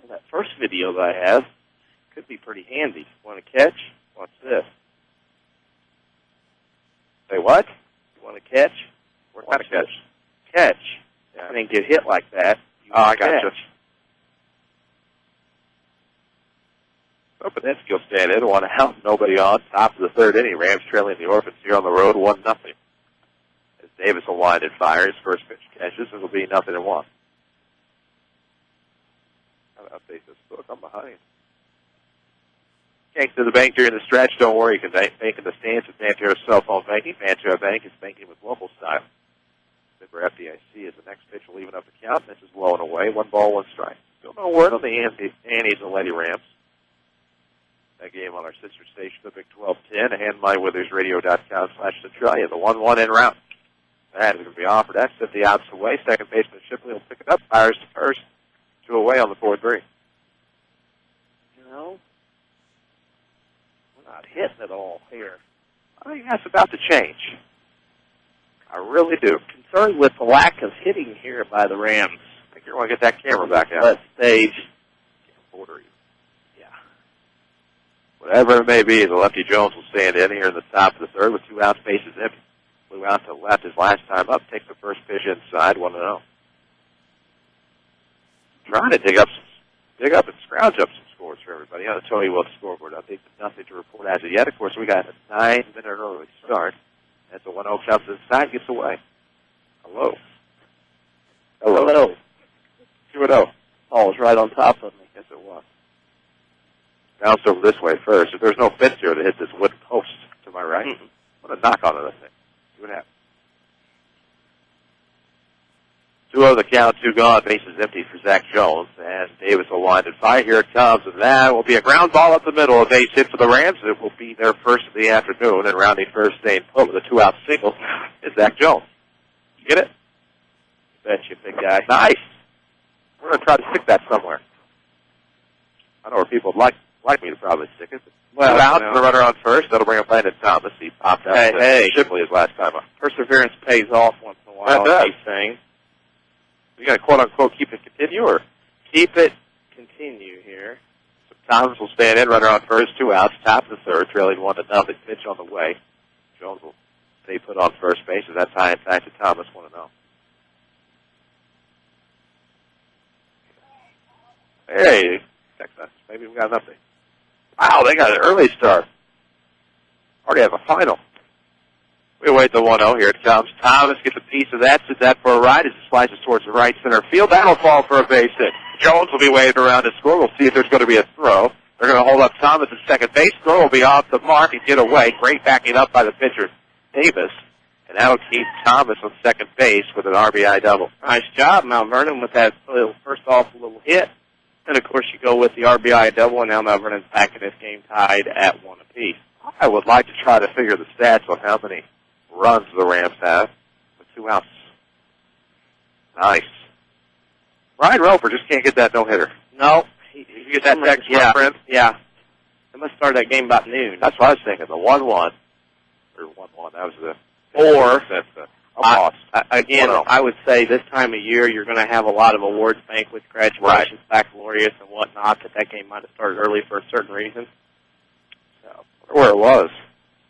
Well, that first video that I have could be pretty handy. Want to catch? Watch this. Say what? You want to catch? What kind of catch? Catch. Yeah. And then get hit like that. Oh, I got you. Catch. So Peninsky will stand in, 1 out, nobody on. Top of the third inning, Rams trailing the Orphans here on the road, 1-0. As Davis will wind and fire his first pitch catches, it'll be 0-1. Gotta update this book. I'm behind. Can't to the bank during the stretch. Don't worry, you can bank in the stands with Pantera cell phone banking. Pantera Bank is banking with global style. Member FDIC is the next pitch will even up the count. This is low and away. 1 ball, 1 strike. Still no word on the Annies and Lady Rams. That game on our sister station, the Big 12-10, and mywithers.radio.com/Centralia. The 1-1 in route. That is going to be offered. That's 50 outs away. Second baseman Shipley will pick it up. Fires to first. 2 away on the 4-3. You know, we're not hitting it all here. I think that's about to change. I really do. Concerned with the lack of hitting here by the Rams. I think you're going to get that camera back out. That stage. Order you. Whatever it may be, the lefty Jones will stand in here in the top of the third with 2 outs, bases empty. Flew out to the left his last time up, takes the first pitch inside, 1-0. Trying to dig up and scrounge up some scores for everybody on the Tony Wilkes scoreboard. I think there's nothing to report as of yet. Of course, we got a 9-minute early start. As the 1-0 comes inside, gets away. Hello. 2-0. Ball was right on top of me. Yes, it was. Bounced over this way first. If there's no fence here to hit this wooden post to my right, what a knock on it, I think. See what happens. 2-0 the count, 2 gone, bases empty for Zach Jones, and Davis will wind and fire. Here it comes, and that will be a ground ball up the middle, a base hit for the Rams. It will be their first of the afternoon, and rounding first, staying put with a 2-out single is Zach Jones. You get it? Bet you, big guy. Nice. We're going to try to stick that somewhere. I know where people would like me to probably stick it. Well, 2 outs and the runner on first. That'll bring up Landon Thomas. He popped out. Hey. Shipley his last time up. Perseverance pays off once in a while. That does. These things. You got to quote-unquote keep it continue, or? Keep it continue here. So Thomas will stand in, runner on first, 2 outs, top of the third, trailing 1-0. Pitch on the way. Jones will stay put on first base, and that's high and tight to Thomas, 1-0. Hey, text message. Maybe we got an update. Wow, they got an early start. Already have a final. We await the 1-0. Here it comes. Thomas gets a piece of that, sits that for a ride as it slices towards the right center field. That'll fall for a base hit. Jones will be waved around to score. We'll see if there's going to be a throw. They're going to hold up Thomas at second base. Throw will be off the mark and get away. Great backing up by the pitcher, Davis. And that'll keep Thomas on second base with an RBI double. Nice job, Mount Vernon, with that little hit. And, of course, you go with the RBI double, and now Mount Vernon's back in this game tied at 1 apiece. I would like to try to figure the stats on how many runs the Rams have with 2 outs. Nice. Ryan Roper just can't get that no-hitter. No. You get that text, my friend? Yeah. They must start that game about noon. That's what I was thinking. The 1-1. Or 1-1. That was the... Or... Again, I would say this time of year you're going to have a lot of awards banquets, graduations, baccalaureates, and whatnot. That game might have started early for a certain reason. So, where it was.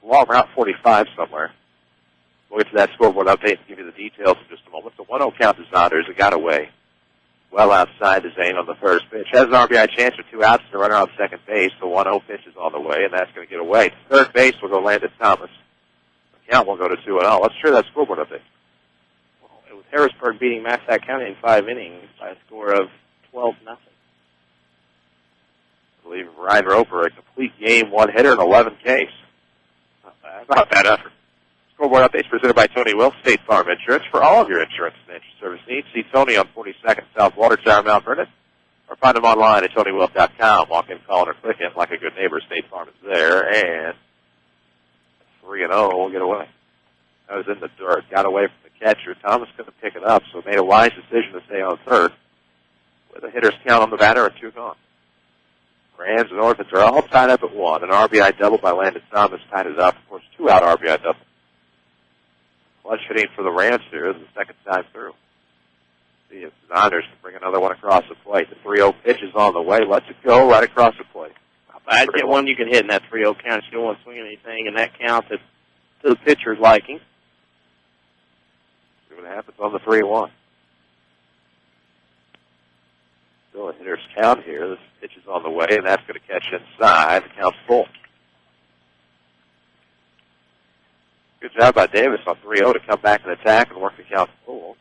Along Route 45 somewhere. We'll get to that scoreboard update and give you the details in just a moment. The 1-0 count is Saunders. It got away. Well outside the zone on the first pitch. Has an RBI chance with 2 outs and a runner on second base. The 1-0 pitch is on the way, and that's going to get away. Third base will go Landon Thomas. Count will go to 2-0. Let's share that scoreboard update. Well, it was Harrisburg beating Massac County in 5 innings by a score of 12-0. I believe Ryan Roper, a complete game, 1-hitter, and 11 Ks. Not bad effort. Scoreboard updates presented by Tony Wilkes, State Farm Insurance. For all of your insurance and service needs, see Tony on 42nd South Water Tower, Mount Vernon, or find him online at TonyWilkes.com. Walk in, call in, or click in. Like a good neighbor, State Farm is there, and 3-0 will get away. That was in the dirt. Got away from the catcher. Thomas couldn't pick it up, so made a wise decision to stay on third. With a hitter's count on the batter and 2 gone. Rams and Orphans are all tied up at 1. An RBI double by Landon Thomas tied it up. Of course, 2-out RBI double. Clutch hitting for the Rams here the second time through. See if the Niners can bring another one across the plate. The 3-0 pitch is on the way. Let's it go right across the plate. I'd get one you can hit in that 3-0 count. You don't want to swing anything in that count that's to the pitcher's liking. See what happens on the 3-1. Still a hitter's count here. This pitch is on the way, and that's going to catch inside. The count's full. Good job by Davis on 3-0 to come back and attack and work the count full.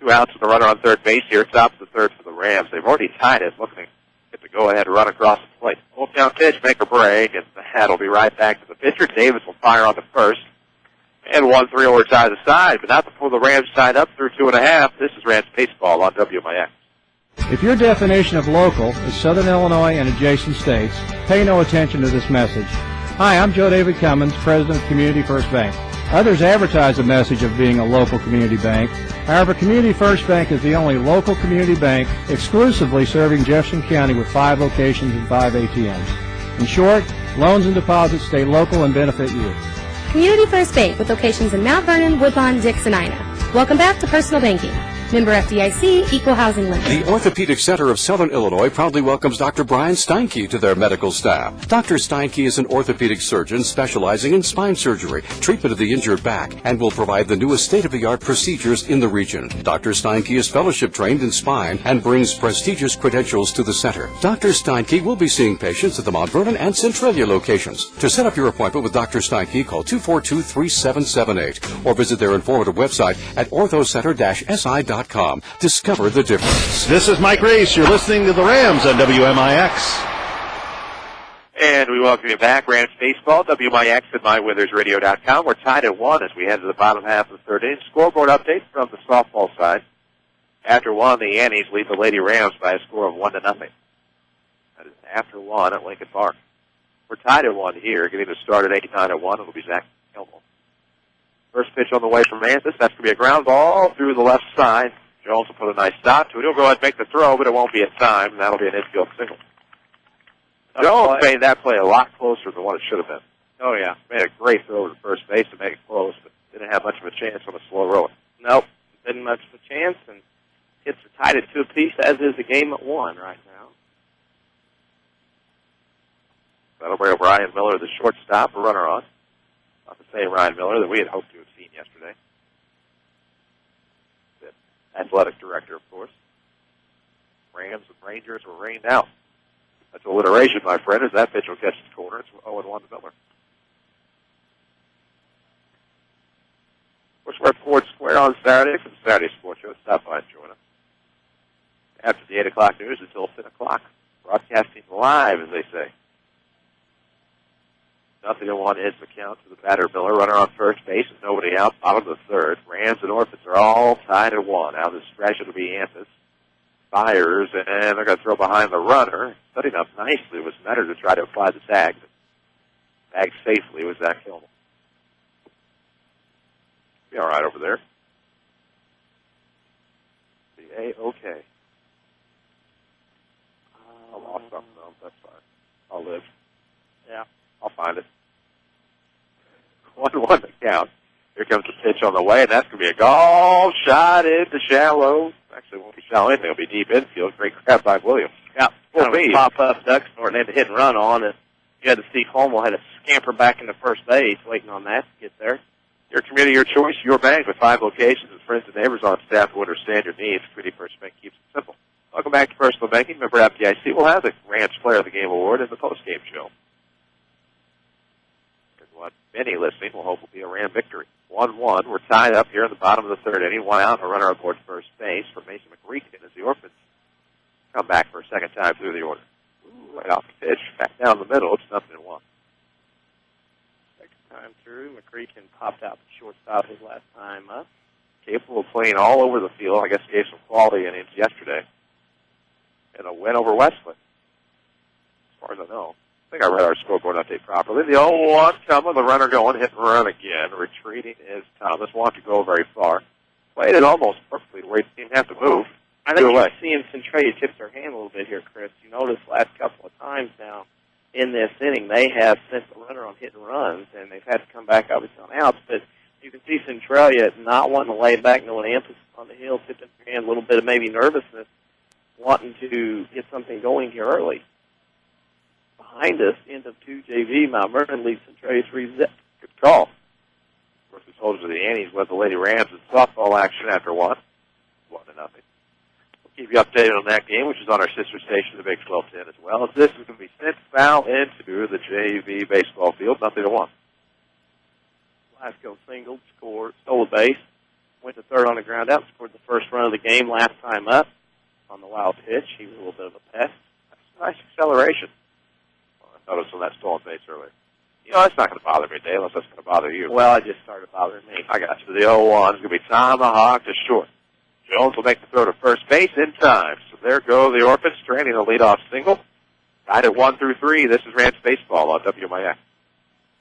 2 outs with the runner on third base here. Top of the third for the Rams. They've already tied it, looking to get the go-ahead run across the plate. Full count pitch, make or break, and the hat will be right back to the pitcher. Davis will fire on the first. And 1-3 over side of the side, but not before the Rams side up through 2.5. This is Rams Baseball on WMIX. If your definition of local is Southern Illinois and adjacent states, pay no attention to this message. Hi, I'm Joe David Cummins, President of Community First Bank. Others advertise the message of being a local community bank. However, Community First Bank is the only local community bank exclusively serving Jefferson County with 5 locations and 5 ATMs. In short, loans and deposits stay local and benefit you. Community First Bank with locations in Mount Vernon, Woodlawn, Dix, and Ina. Welcome back to Personal Banking. Member FDIC, Equal Housing Lender. The Orthopedic Center of Southern Illinois proudly welcomes Dr. Brian Steinke to their medical staff. Dr. Steinke is an orthopedic surgeon specializing in spine surgery, treatment of the injured back, and will provide the newest state-of-the-art procedures in the region. Dr. Steinke is fellowship trained in spine and brings prestigious credentials to the center. Dr. Steinke will be seeing patients at the Mount Vernon and Centralia locations. To set up your appointment with Dr. Steinke, call 242-3778 or visit their informative website at orthocenter-si.com. Discover the difference. This is Mike Reese. You're listening to the Rams on WMIX. And we welcome you back. Rams Baseball, WMIX at MyWithersRadio.com. We're tied at 1 as we head to the bottom half of the third inning. Scoreboard update from the softball side. After 1, the Annies lead the Lady Rams by a score of 1-0. That is after 1 at Lincoln Park. We're tied at 1 here. Getting the start at 8-9 at 1. It'll be Zach Kilmore. First pitch on the way from Mantis. That's going to be a ground ball through the left side. Jones will put a nice stop to it. He'll go ahead and make the throw, but it won't be in time, and that'll be an infield single. Jones made that play a lot closer than what it should have been. Oh, yeah. Made a great throw to first base to make it close, but didn't have much of a chance on a slow roller. Nope, didn't much of a chance, and hits are tied at 2 apiece, as is the game at 1 right now. That'll bring Ryan Miller, the shortstop, a runner on. Not the same Ryan Miller that we had hoped to have seen yesterday. The athletic director, of course. Rams and Rangers were rained out. That's alliteration, my friend, as that pitch will catch his corner. It's 0-1 to Miller. Of course, we're at Ford Square on Saturday for the Saturday Sports Show. Stop by and join us. After the 8 o'clock news until 10 o'clock. Broadcasting live, as they say. 0-1 is the count to the batter, Miller. Runner on first base and nobody out. Bottom of the third. Rams and Orphans are all tied at 1. Out of the stretch, it'll be Antis. Fires, and they're going to throw behind the runner. Setting up nicely was Metter to try to apply the tag. Tag safely was Zach Kilmore. Be all right over there. Be A-okay. I lost something, though. That's fine. I'll live. Yeah. I'll find it. 1-1 to count. Here comes the pitch on the way, and that's going to be a golf shot into shallow. Actually, it won't be shallow anything. It'll be deep infield. Great grab by Williams. Yeah. Kind of a pop-up duck snort and had to hit and run on it. You had to see Holmel had to scamper back into first base, waiting on that to get there. Your community, your choice, your bank with 5 locations and friends and neighbors on staff who understand your needs. Community First Bank keeps it simple. Welcome back to Personal Banking. Member FDIC will have the Rams Player of the Game Award in the post-game show. What many listening will hope will be a Ram victory. 1-1. We're tied up here in the bottom of the third inning. 1 out, and a runner aboard first base for Mason McCreakin as the Orphans come back for a second time through the order. Ooh, right off the pitch, back down the middle. It's 0-1. Second time through, McCreakin popped out the shortstop his last time up. Capable of playing all over the field. I guess gave some quality innings yesterday. And a win over Westwood, as far as I know. I think I read our scoreboard update properly. The 0-1 coming, the runner going, hit and run again. Retreating is Thomas. Won't to go very far. Played it almost perfectly where he didn't have to move. I think you're seeing Centralia tip their hand a little bit here, Chris. You notice last couple of times now in this inning they have sent the runner on hit and runs, and they've had to come back obviously on outs. But you can see Centralia not wanting to lay back, no emphasis on the hill, tipping their hand, a little bit of maybe nervousness, wanting to get something going here early. Behind us, end of 2 JV, Mount Vernon leads Centralia 3-zip. Good call. Of course, we told you the Annies led the Lady Rams in softball action after 1-0. We'll keep you updated on that game, which is on our sister station, the Big 12-10 as well. As this is going to be sent foul into the JV baseball field, 0-1. Glasgow singled, scored, stole a base, went to third on the ground out, scored the first run of the game last time up on the wild pitch. He was a little bit of a pest. That's a nice acceleration. I noticed on that stolen base earlier. You know, that's not going to bother me, Dale, unless that's going to bother you. Well, it just started bothering me. I got you. The 0-1 is going to be tomahawk to short. Jones will make the throw to first base in time. So there go the Orphans, stranding a leadoff single. Tied at 1 through 3. This is Rams Baseball on WMIX.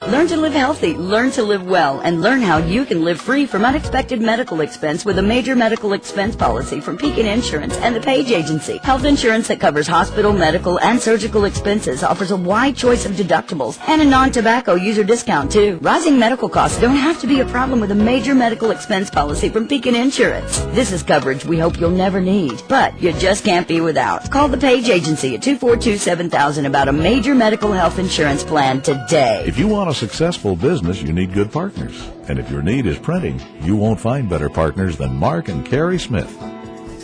Learn to live healthy, learn to live well, and learn how you can live free from unexpected medical expense with a major medical expense policy from Pekin Insurance and the Page Agency. Health insurance that covers hospital, medical, and surgical expenses offers a wide choice of deductibles and a non-tobacco user discount, too. Rising medical costs don't have to be a problem with a major medical expense policy from Pekin Insurance. This is coverage we hope you'll never need, but you just can't be without. Call the Page Agency at 242-7000 about a major medical health insurance plan today. If you want a successful business, you need good partners. And if your need is printing, you won't find better partners than Mark and Carrie Smith.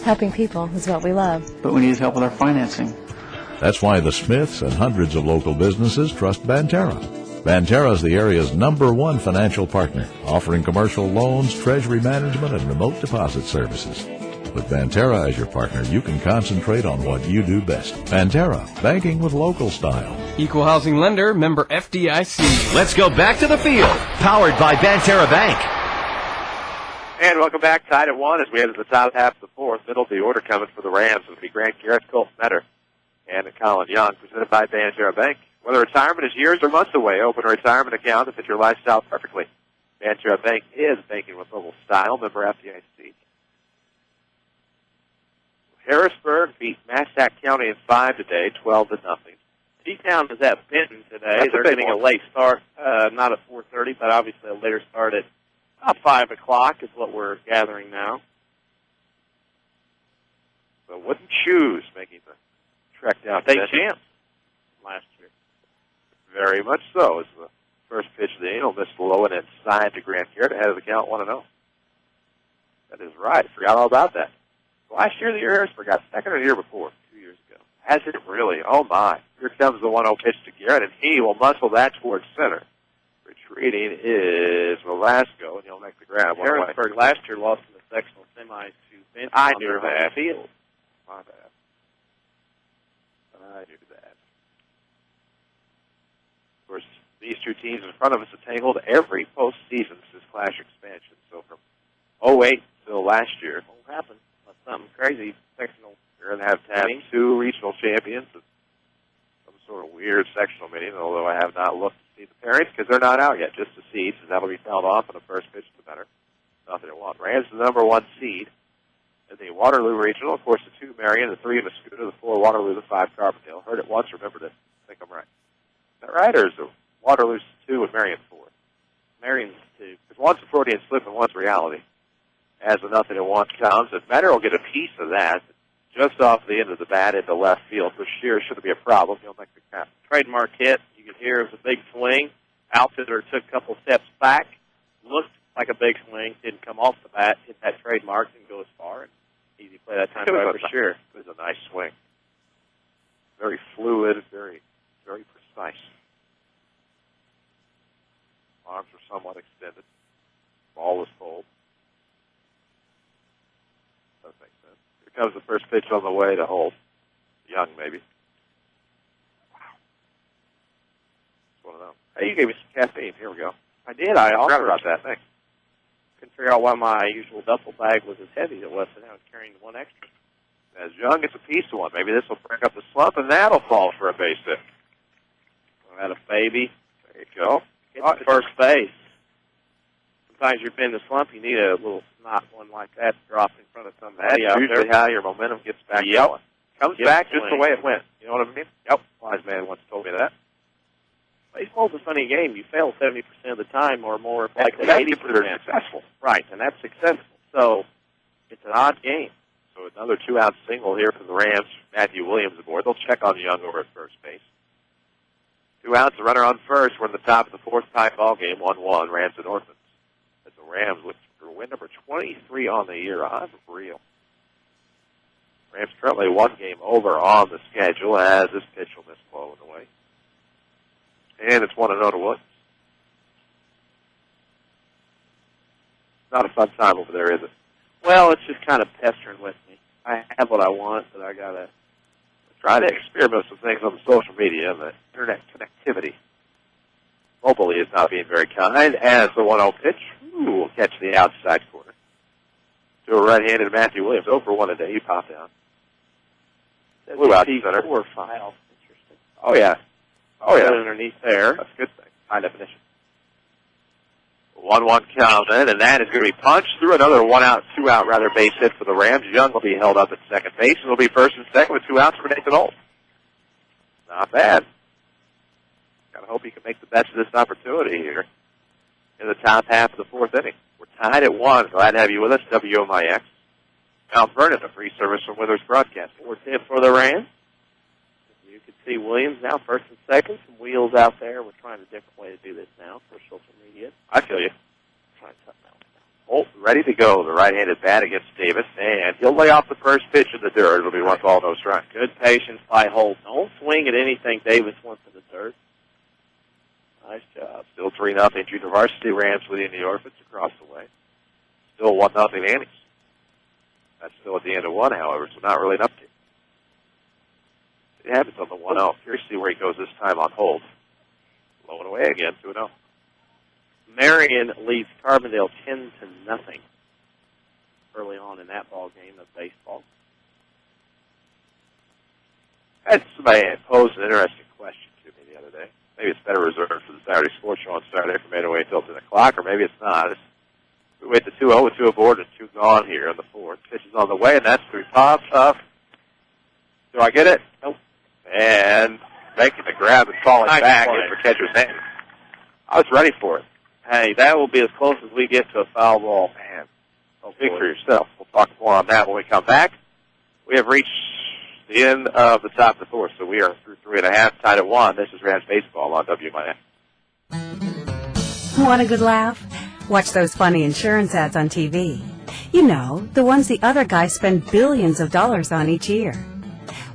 Helping people is what we love. But we need help with our financing. That's why the Smiths and hundreds of local businesses trust Banterra. Banterra is the area's #1 financial partner, offering commercial loans, treasury management, and remote deposit services. With Banterra as your partner, you can concentrate on what you do best. Banterra, banking with local style. Equal housing lender, member FDIC. Let's go back to the field. Powered by Banterra Bank. And welcome back. Tied at 1 as we head to the top half of the fourth. Middle of the order coming for the Rams. It'll be Grant Garrett, Colt Snetter, and Colin Young, presented by Banterra Bank. Whether retirement is years or months away, open a retirement account to fit your lifestyle perfectly. Banterra Bank is banking with local style, member FDIC. Harrisburg beat Massac County in 5 today, 12-0. T-Town is at Benton today. They're getting a late start, not at 4:30, but obviously a later start at about 5 o'clock is what we're gathering now. The Wooden Shoes making the trek down to state champs last year. Very much so. As the first pitch of the inning, missed low and inside to Grant Garrett, ahead of the count 1-0. That is right. Forgot all about that. Last year, the year Harrisburg got second, or the year before? 2 years ago. Has it really? Oh, my. Here comes the 1-0 pitch to Garrett, and he will muscle that towards center. Retreating is Velasco, and he'll make the grab. Harrisburg last year lost in the sectional semis to Benton. I knew that. Field. My bad. I knew that. Of course, these two teams in front of us have tangled every postseason since Clash expansion. So from 08 till last year, What happened? Something crazy sectional. We're going to have 2 regional champions and some sort of weird sectional meeting, although I have not looked to see the pairings because they're not out yet, just the seeds, and that'll be fouled off on the first pitch to Benner. 0-1. Rams the #1 seed in the Waterloo Regional. Of course, the 2 Marion, the 3 Mascouda, the 4 Waterloo, the 5 Carbondale. Heard it once, remembered it. I think I'm right. Is that right, or is the Waterloo's 2 and Marion 4? Marion's 2. Because one's a Freudian slip and one's reality. As the 0-1 counts, and Benner will get a piece of that just off the end of the bat into left field, which here shouldn't be a problem. He'll make the count. Trademark hit. You could hear it was a big swing. Outfielder took a couple steps back, looked like a big swing, didn't come off the bat, hit that trademark, didn't go as far. And easy play that time for sure. It was a nice swing. Very fluid, very, very precise. Arms were somewhat extended. Ball was cold. Does make sense. Here comes the first pitch on the way to Holt. Young, maybe. Wow. That's one of them. Hey, you gave me some caffeine. Here we go. I did. I forgot about that. Thanks. Couldn't figure out why my usual duffel bag was as heavy as it was, so now it's carrying one extra. As Young gets a piece of one, maybe this will break up the slump, and that'll fall for a base hit. That a baby. There you go. Get to first base. Sometimes you're in the slump, you need a little not one like that to drop in front of somebody That's out usually there. how your momentum gets back going. Comes back just the way it went. You know what I mean? Yep. Wise man once told me that. baseball's a funny game. You fail 70% of the time or more, like 80% successful. Right, and that's successful. So it's an odd game. So another 2-out single here for the Rams. Matthew Williams aboard. They'll check on Young over at first base. 2 outs, a runner on first. We're in the top of the fourth tie ball game, 1-1, Rams and Orphans. As the Rams look for win number 23 on the year. Unreal. Rams currently 1 game over on the schedule as this pitch will miss low in the way. And it's 1-0 to Williams. Not a fun time over there, is it? Well, it's just kind of pestering with me. I have what I want, but I got to try to experiment with some things on the social media and the internet connectivity. Mobley is not being very kind as the 1-0 pitch will catch the outside corner. To a right-handed Matthew Williams. 0-for-1 today. He popped out. Blue out center. 4 file. Interesting. Oh, yeah. Oh, yeah. Underneath there. That's a good thing. High definition. 1-1 count in, and that is going to be punched through. Another 1-out, 2-out rather base hit for the Rams. Young will be held up at second base, and it'll be first and second with 2 outs for Nathan Holt. Not bad. Gotta hope he can make the best of this opportunity here in the top half of the fourth inning. We're tied at 1. Glad to have you with us, WMIX. Mount Vernon, a free service from Withers Broadcast. Fourth hit for the Rams. You can see Williams now, first and second. Some wheels out there. We're trying a different way to do this now for social media. I feel you. Trying something else now. Holt ready to go. The right-handed bat against Davis, and he'll lay off the first pitch in the dirt. It'll be 1 ball, no strike. Good patience by Holt. Don't swing at anything Davis wants in the dirt. Nice job. Still 3-0 junior varsity Rams leading the Orphans across the way. Still 1-0 Annie's. That's still at the end of 1, however, so not really an update. It happens on the 1-0. Curious to see where he goes this time on hold. Low and away again, 2-0. Marion leads Carbondale 10-0 early on in that ball game of baseball. Had somebody pose an interesting question to me the other day. Maybe it's better reserved for the Saturday Sports Show on Saturday from 8 away until 10 o'clock, or maybe it's not. We wait to 2-0 with 2 aboard and 2 gone here in the fourth. Pitch is on the way, and that's 3 pops up. Do I get it? Nope. And making the grab and falling back in for catcher's hand. I was ready for it. Hey, that will be as close as we get to a foul ball. Man, don't speak for yourself. We'll talk more on that when we come back. We have reached the end of the top of the fourth, so we are through 3.5, tied at 1. This is Rams Baseball on WMIX. Want a good laugh? Watch those funny insurance ads on TV. You know, the ones the other guys spend billions of dollars on each year.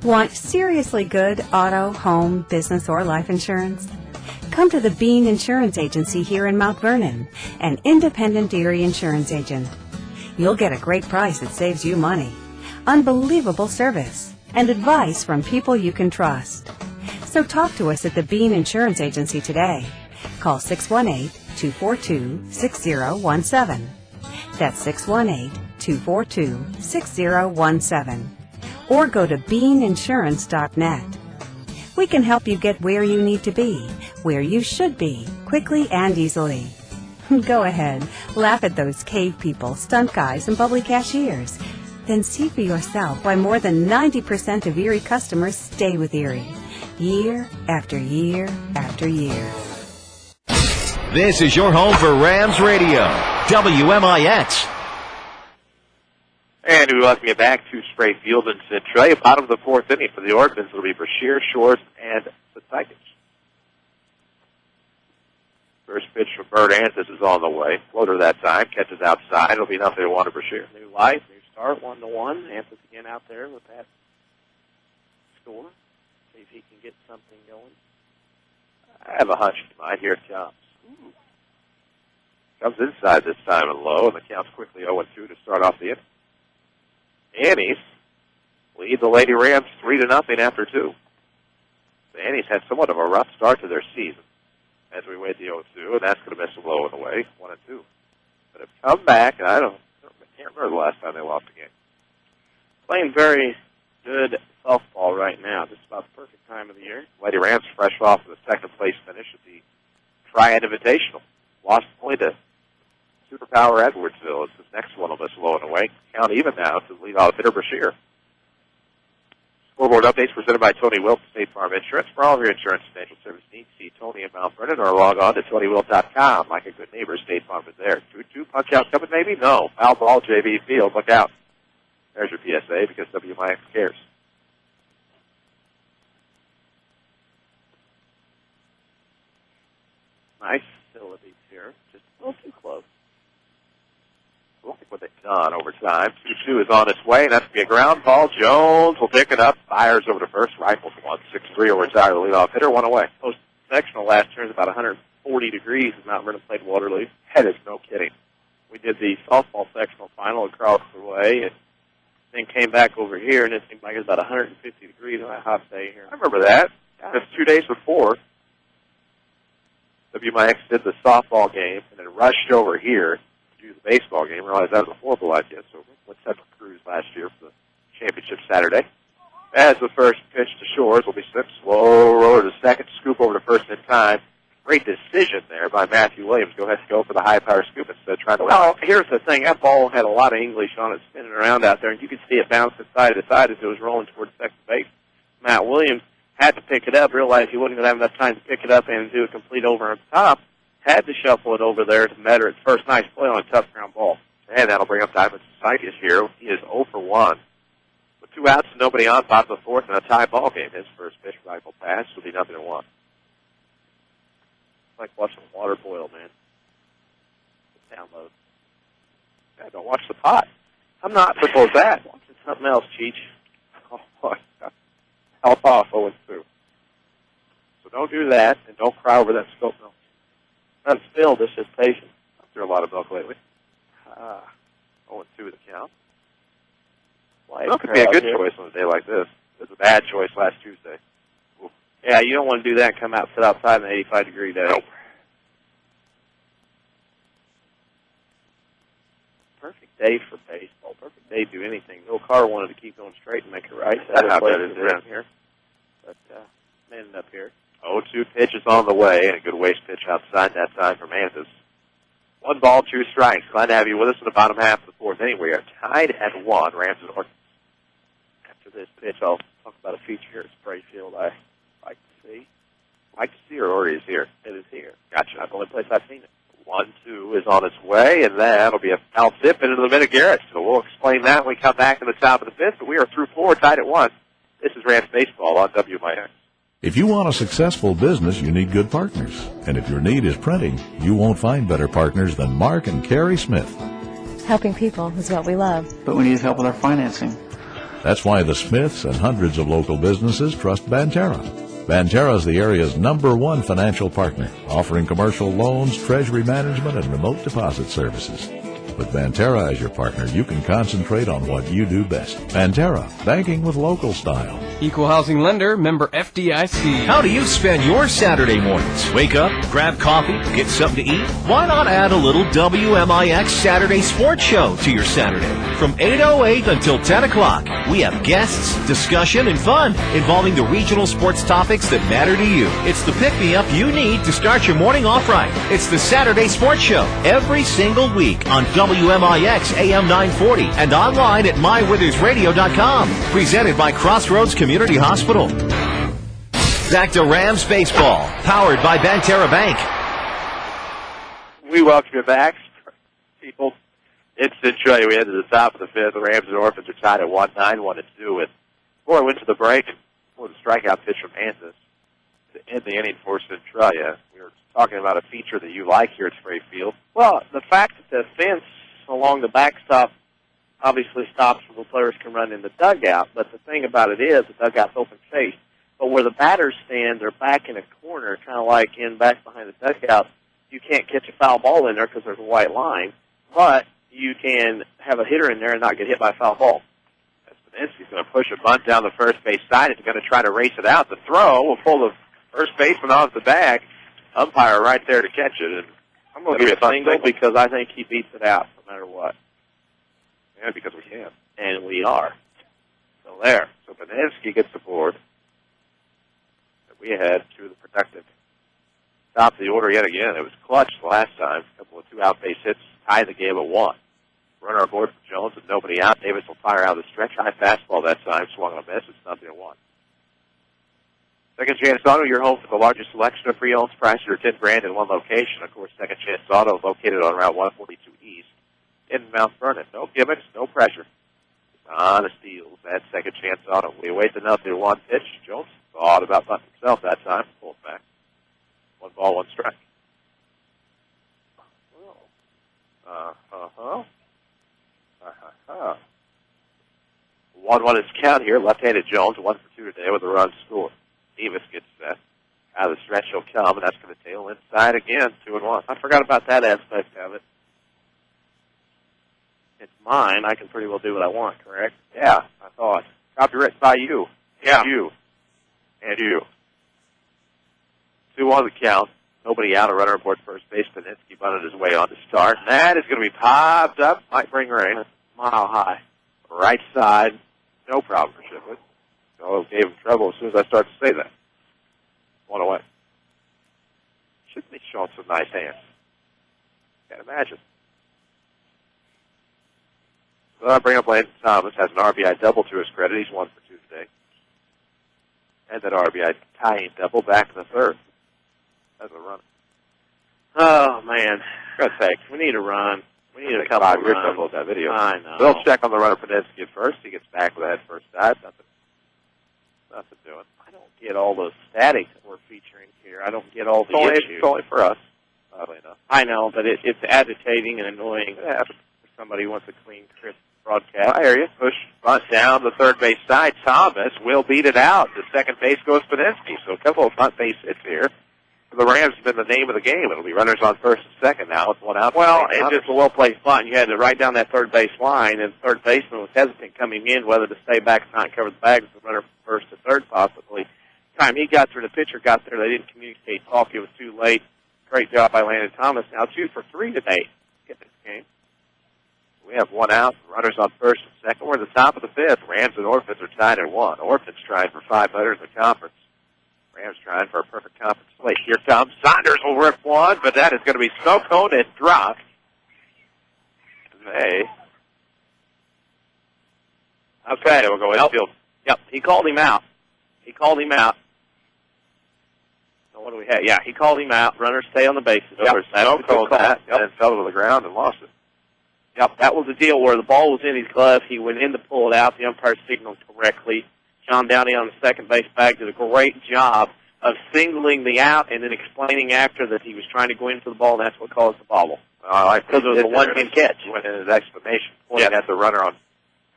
Want seriously good auto, home, business, or life insurance? Come to the Bean Insurance Agency here in Mount Vernon, an independent Erie insurance agent. You'll get a great price that saves you money, unbelievable service, and advice from people you can trust. So talk to us at the Bean Insurance Agency today. Call 618-242-6017. That's 618-242-6017. Or go to beaninsurance.net. We can help you get where you need to be, where you should be, quickly and easily. Go ahead, laugh at those cave people, stunt guys, and bubbly cashiers. Then see for yourself why more than 90% of Erie customers stay with Erie, year after year after year. This is your home for Rams Radio, WMIX. And we welcome you back to Spray Field in Centralia. Bottom of the fourth inning for the Orphans. It'll be Brashear, Shores, and Satikich. First pitch from Bert Antis is on the way. Floater that time. Catches outside. It'll be 0-1 to Brashear. New life, new start, 1-1. Antis again out there with that score. See if he can get something going. I have a hunch tonight. Here it comes. Comes inside this time and low, and the count's quickly 0-2 to start off the inning. Annie's lead the Lady Rams 3-0 after 2. The Annie's had somewhat of a rough start to their season as we wait the 0-2, and that's going to miss them low in the way, 1-2. But have come back, and I can't remember the last time they lost a game. Playing very good softball right now. Just about the perfect time of the year. Lady Rams fresh off of the second place finish at the Triad Invitational. Lost only to Superpower Edwardsville. It's this next one will miss low and away. Count even now to lead off hitter Brashear. Scoreboard updates presented by Tony Wilt, State Farm Insurance. For all of your insurance and financial service needs, see Tony in Mount Vernon or log on to TonyWilt.com. Like a good neighbor, State Farm is there. 2-2, punch out coming maybe? No. Foul ball, JV Field. Look out. There's your PSA because WMIX cares. Nice facilities here. Just a little too close. Look at what they've done over time. 2-2 is on its way, and that's going to be a ground ball. Jones will pick it up. Fires over to first. Rifles one. 6-3 over Tyler, the leadoff hitter. One away. Post-sectional last turn is about 140 degrees as Mount Vernon played Waterloo. That is no kidding. We did the softball sectional final across the way, and then came back over here, and it seemed like it was about 150 degrees on a hot day here. I remember that. Just 2 days before, WMIX did the softball game and then rushed over here to do the baseball game. Realized that was a horrible idea, so let's have a cruise last year for the championship Saturday. As the first pitch to Shores will be sent slow roller to second, scoop over to first in time. Great decision there by Matthew Williams. Go ahead and go for the high power scoop instead of trying to. Well, here's the thing. That ball had a lot of English on it spinning around out there, and you could see it bouncing side to side as it was rolling towards second base. Matt Williams had to pick it up, realized he wasn't going to have enough time to pick it up and do a complete over on top. Had to shuffle it over there to Metter at first. Nice play on a tough ground ball. And that'll bring up Diamond Society here. He is 0 for 1. With 2 outs and nobody on, top of the fourth, and a tie ball game. His first pitch rifle pass will be 0-1. Like watching water boil, man. Download. Yeah, don't watch the pot. I'm not. Simple as that. Watching something else, Cheech. Oh, my God. Help off 0-2. So don't do that, and don't cry over that scope milk. Not spilled, it's just patient. I've through a lot of milk lately. 0-2 the count. Milk could be a good choice on a day like this. It was a bad choice last Tuesday. Ooh. Yeah, you don't want to do that and come out, sit outside in an 85-degree day. Nope. Perfect day for baseball. Perfect day to do anything. Bill Carr wanted to keep going straight and make it right. That's how that is around here. But ended up here. 0-2 pitch is on the way, and a good waste pitch outside that time for Mantis. 1 ball, 2 strikes. Glad to have you with us in the bottom half of the fourth inning. We are tied at 1. Rams and Orphans. After this pitch, I'll talk about a feature here at Spray Field I like to see. Like to see, or already is here? It is here. Gotcha. That's the only place I've seen it. 1-2 is on its way, and that'll be a foul tip into the middle Garrett. So we'll explain that when we come back in the top of the fifth. But we are through 4, tied at 1. This is Rams Baseball on WMIX. If you want a successful business, you need good partners. And if your need is printing, you won't find better partners than Mark and Carrie Smith. Helping people is what we love. But we need help with our financing. That's why the Smiths and hundreds of local businesses trust Banterra. Banterra is the area's #1 financial partner, offering commercial loans, treasury management, and remote deposit services. With Banterra as your partner, you can concentrate on what you do best. Banterra, banking with local style. Equal housing lender, member FDIC. How do you spend your Saturday mornings? Wake up, grab coffee, get something to eat? Why not add a little WMIX Saturday Sports Show to your Saturday? From 8:08 until 10 o'clock, we have guests, discussion, and fun involving the regional sports topics that matter to you. It's the pick-me-up you need to start your morning off right. It's the Saturday Sports Show every single week on WMIX AM 940 and online at mywithersradio.com. Presented by Crossroads Community Hospital. Back to Rams Baseball, powered by Banterra Bank. We welcome you back, people. It's Centralia. We head to the top of the fifth. The Rams and Orphans are tied at 1-9, 1-2. And before I went to the break, before the strikeout pitch from Anthony to end the inning for Centralia, we were talking about a feature that you like here at Spray Field. Well, the fact that the fence along the backstop obviously stops where the players can run in the dugout, but the thing about it is the dugout's open space. But where the batters stand, they're back in a corner, kind of like in back behind the dugout. You can't catch a foul ball in there because there's a white line, but you can have a hitter in there and not get hit by a foul ball. Czerwinski's going to push a bunt down the first base side. He's going to try to race it out. The throw will pull the first baseman off the bag. Umpire right there to catch it. And I'm going to give it a single because I think he beats it out no matter what. Yeah, because we can. And we are. So there. So Czerwinski gets the board. We head to the productive top of the order yet again. It was clutch the last time. A couple of 2 out base hits, tied the game at 1. Runner aboard for Jones and nobody out. Davis will fire out of the stretch. High fastball that time. Swung on a miss. It's 0-1. Second Chance Auto, your home for the largest selection of pre-owned, prices are $10,000 in one location. Of course, Second Chance Auto located on Route 142 East in Mount Vernon. No gimmicks, no pressure. Honest deals at Second Chance Auto. We await the 0-1 pitch. Jones thought about bunting himself that time. Pulled back. 1 ball, 1 strike. 1-1 is count here. Left-handed Jones, 1 for 2 today with a run scored. Davis gets set. Out of the stretch he'll come, and that's going to tail inside again, 2-1. I forgot about that aspect of it. It's mine. I can pretty well do what I want, correct? Yeah, I thought. Copyrighted by you. Yeah. You. And you. 2-1 the count. Nobody out. A runner aboard first base. Paninsky bunted his way on to start. And that is going to be popped up. Might bring rain. Mile high. Right side. No problem for Shipley. So it gave him trouble as soon as I started to say that. 1 away. Shipley's showing some nice hands. Can't imagine. So I bring up Landon Thomas. Has an RBI double to his credit. He's 1 for 2 today. And that RBI tying double back in the third. As a run. Oh, man. For God's sake. We need a run. We need a couple couple of runs. upload that video. I know. Bill's check on the runner Paninsky at first. He gets back with that first dive. Nothing doing. I don't get all the static that we're featuring here. I don't get all the issues. It's only for us. Oddly enough. I know, but it's agitating and annoying for somebody who wants a clean, crisp broadcast. I hear you. Push, bunt down the third base side. Thomas will beat it out. The second base goes Paninsky. So a couple of front base hits here. For the Rams, has been the name of the game. It'll be runners on first and second now with 1 out. Well, it's just a well-placed bunt. You had to ride down that third base line, and the third baseman was hesitant coming in whether to stay back and not cover the bag with the runner from first to third possibly. Time he got there, the pitcher got there. They didn't communicate talk. It was too late. Great job by Landon Thomas. Now 2 for 3 today. Get this game. We have 1 out. Runners on first and second. We're at the top of the 5th. Rams and Orphans are tied at 1. Orphans trying for 500 in the conference. Rams trying for a perfect conference plate. Here comes Saunders over at 1, but that is going to be snow-coned and dropped. Okay, we'll go infield. Yep, he called him out. So what do we have? Yeah, he called him out. Runners stay on the bases. Yep, snow-coned that, and fell to the ground and lost it. Yep, that was the deal where the ball was in his glove. He went in to pull it out. The umpire signaled correctly. John Downey on the second base bag did a great job of singling the out and then explaining after that he was trying to go in for the ball, and that's what caused the bobble. Because it was a one-hand catch. Went in his explanation, pointing at the runner on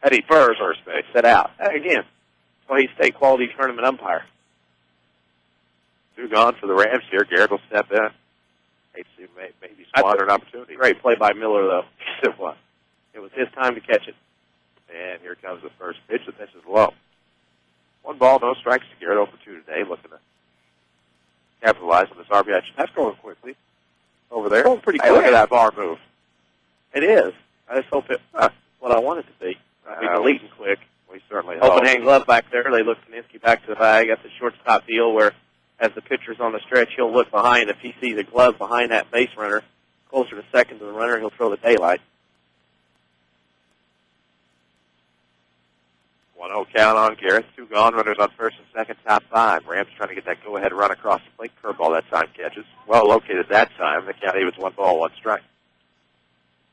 heading first base. Set out. Again, that's why he's a state quality tournament umpire. 2 gone for the Rams here. Garrett will step in. Maybe squander an opportunity. Great play by Miller, though. It was. It was his time to catch it. And here comes the first pitch. The pitch is low. 1 ball, no strikes to Garrett. 0 for 2 today. Looking to capitalize on this RBI. That's going quickly over there. Going pretty quick. Look at that bar move. It is. I just hope it's what I want it to be. Be deleting quick. We certainly hope. Open hand glove back there. They look Paninsky back to the bag at the shortstop deal where, as the pitcher's on the stretch, he'll look behind. If he sees a glove behind that base runner, closer to second to the runner, he'll throw the daylight. 1-0 count on Garrett. 2 gone. Runners on first and second. Top 5. Rams trying to get that go-ahead run across the plate. Curveball that time catches. Well located that time. The count was 1 ball, 1 strike.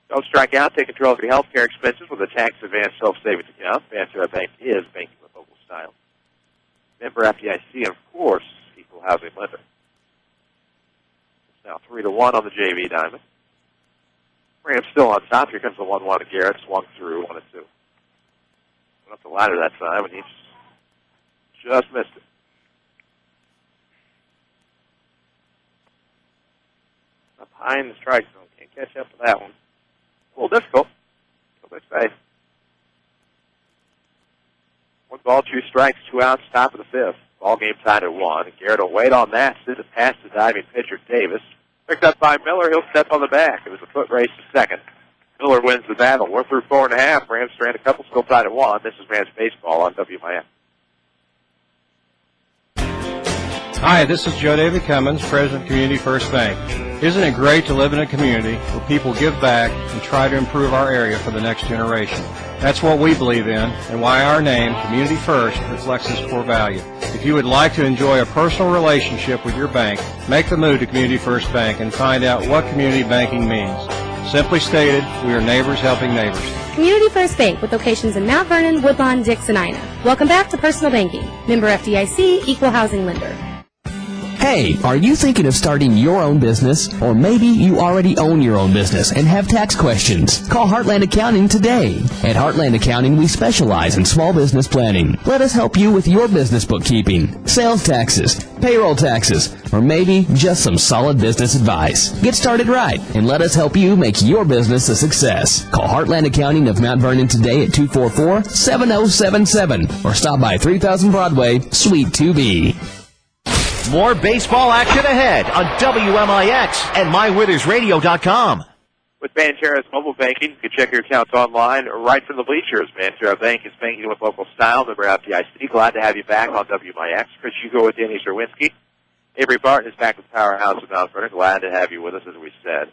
Don't strike out. Take control of your health care expenses with a tax-advanced self-savings account. Banterra Bank is banking with local style. Member FDIC and, of course, equal housing lender. It's now 3-1 on the JV diamond. Rams still on top. Here comes the 1-1 to Garrett. Swung through 1-2. Went up the ladder that time, and he just missed it. Up high in the strike zone. Can't catch up to that one. A little difficult, so they say. 1 ball, 2 strikes, 2 outs, top of the 5th. Ball game tied at 1. Garrett will wait on that. Send it past the diving pitcher, Davis. Picked up by Miller. He'll step on the back. It was a foot race to second. Miller wins the battle. We're through 4.5. Rams strand a couple, still tied at 1. This is Rams Baseball on WMIX. Hi, this is Joe David Cummins, President of Community First Bank. Isn't it great to live in a community where people give back and try to improve our area for the next generation? That's what we believe in and why our name, Community First, reflects this core value. If you would like to enjoy a personal relationship with your bank, make the move to Community First Bank and find out what community banking means. Simply stated, we are neighbors helping neighbors. Community First Bank with locations in Mount Vernon, Woodlawn, Dix, and Ina. Welcome back to Personal Banking. Member FDIC, Equal Housing Lender. Hey, are you thinking of starting your own business? Or maybe you already own your own business and have tax questions? Call Heartland Accounting today. At Heartland Accounting, we specialize in small business planning. Let us help you with your business bookkeeping, sales taxes, payroll taxes, or maybe just some solid business advice. Get started right and let us help you make your business a success. Call Heartland Accounting of Mount Vernon today at 244-7077 or stop by 3000 Broadway, Suite 2B. More baseball action ahead on WMIX and MyWithersRadio.com. With Banterra's mobile banking, you can check your accounts online right from the bleachers. Banterra Bank is banking with local style. Member FDIC. Glad to have you back on WMIX. Chris Hugo with Danny Czerwinski. Avery Barton is back with Powerhouse of Mount Vernon. Glad to have you with us, as we said.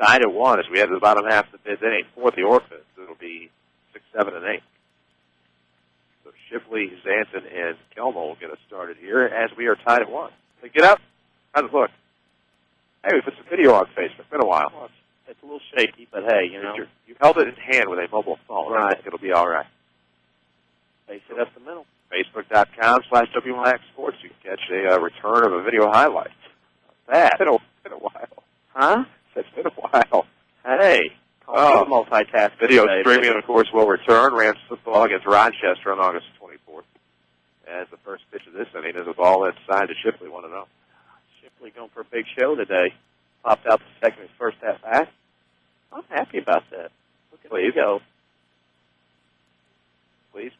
Tied at 1 as we head to the bottom half of the fifth inning for the Orphans. It'll be 6, 7, and 8. So Shipley, Zanton, and Kelmo will get us started here as we are tied at 1. So get up. How's it look? Hey, we put some video on Facebook. It's been a while. Well, it's a little shaky, but hey, you know. You held it in hand with a mobile phone. Right. I think it'll be all right. Face it up the middle. Facebook.com/WMIX Sports. You can catch a return of a video highlight. That. It's been a while. Huh? It's been a while. Hey. Multitask. Video streaming, of course, will return. Rams football against Rochester on August 24th. As the first pitch of this inning is a ball inside to Shipley, 1-0. Shipley going for a big show today. Popped out the second and first half back. I'm happy about that. Look at Hugo. Please.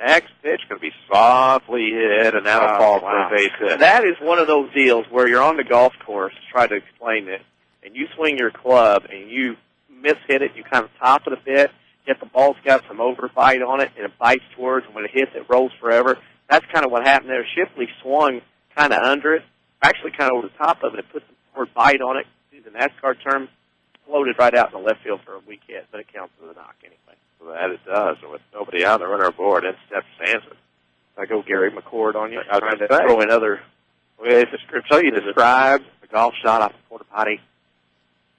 Next pitch going to be softly hit, and now a ball for a base hit. That is one of those deals where you're on the golf course, try to explain it, and you swing your club, and you mishit it, you kind of top it a bit, yet the ball's got some overbite on it, and it bites towards, and when it hits, it rolls forever. That's kind of what happened there. Shipley swung kind of under it, actually kind of over the top of it. It put some more bite on it. Use a NASCAR term, floated right out in the left field for a weak hit, but it counts as a knock anyway. So that it does. And with nobody out, the runner aboard, in steps Sanson. I go Gary McCord on you. I was trying to say. throw in other. So you describe the golf shot off the porta potty.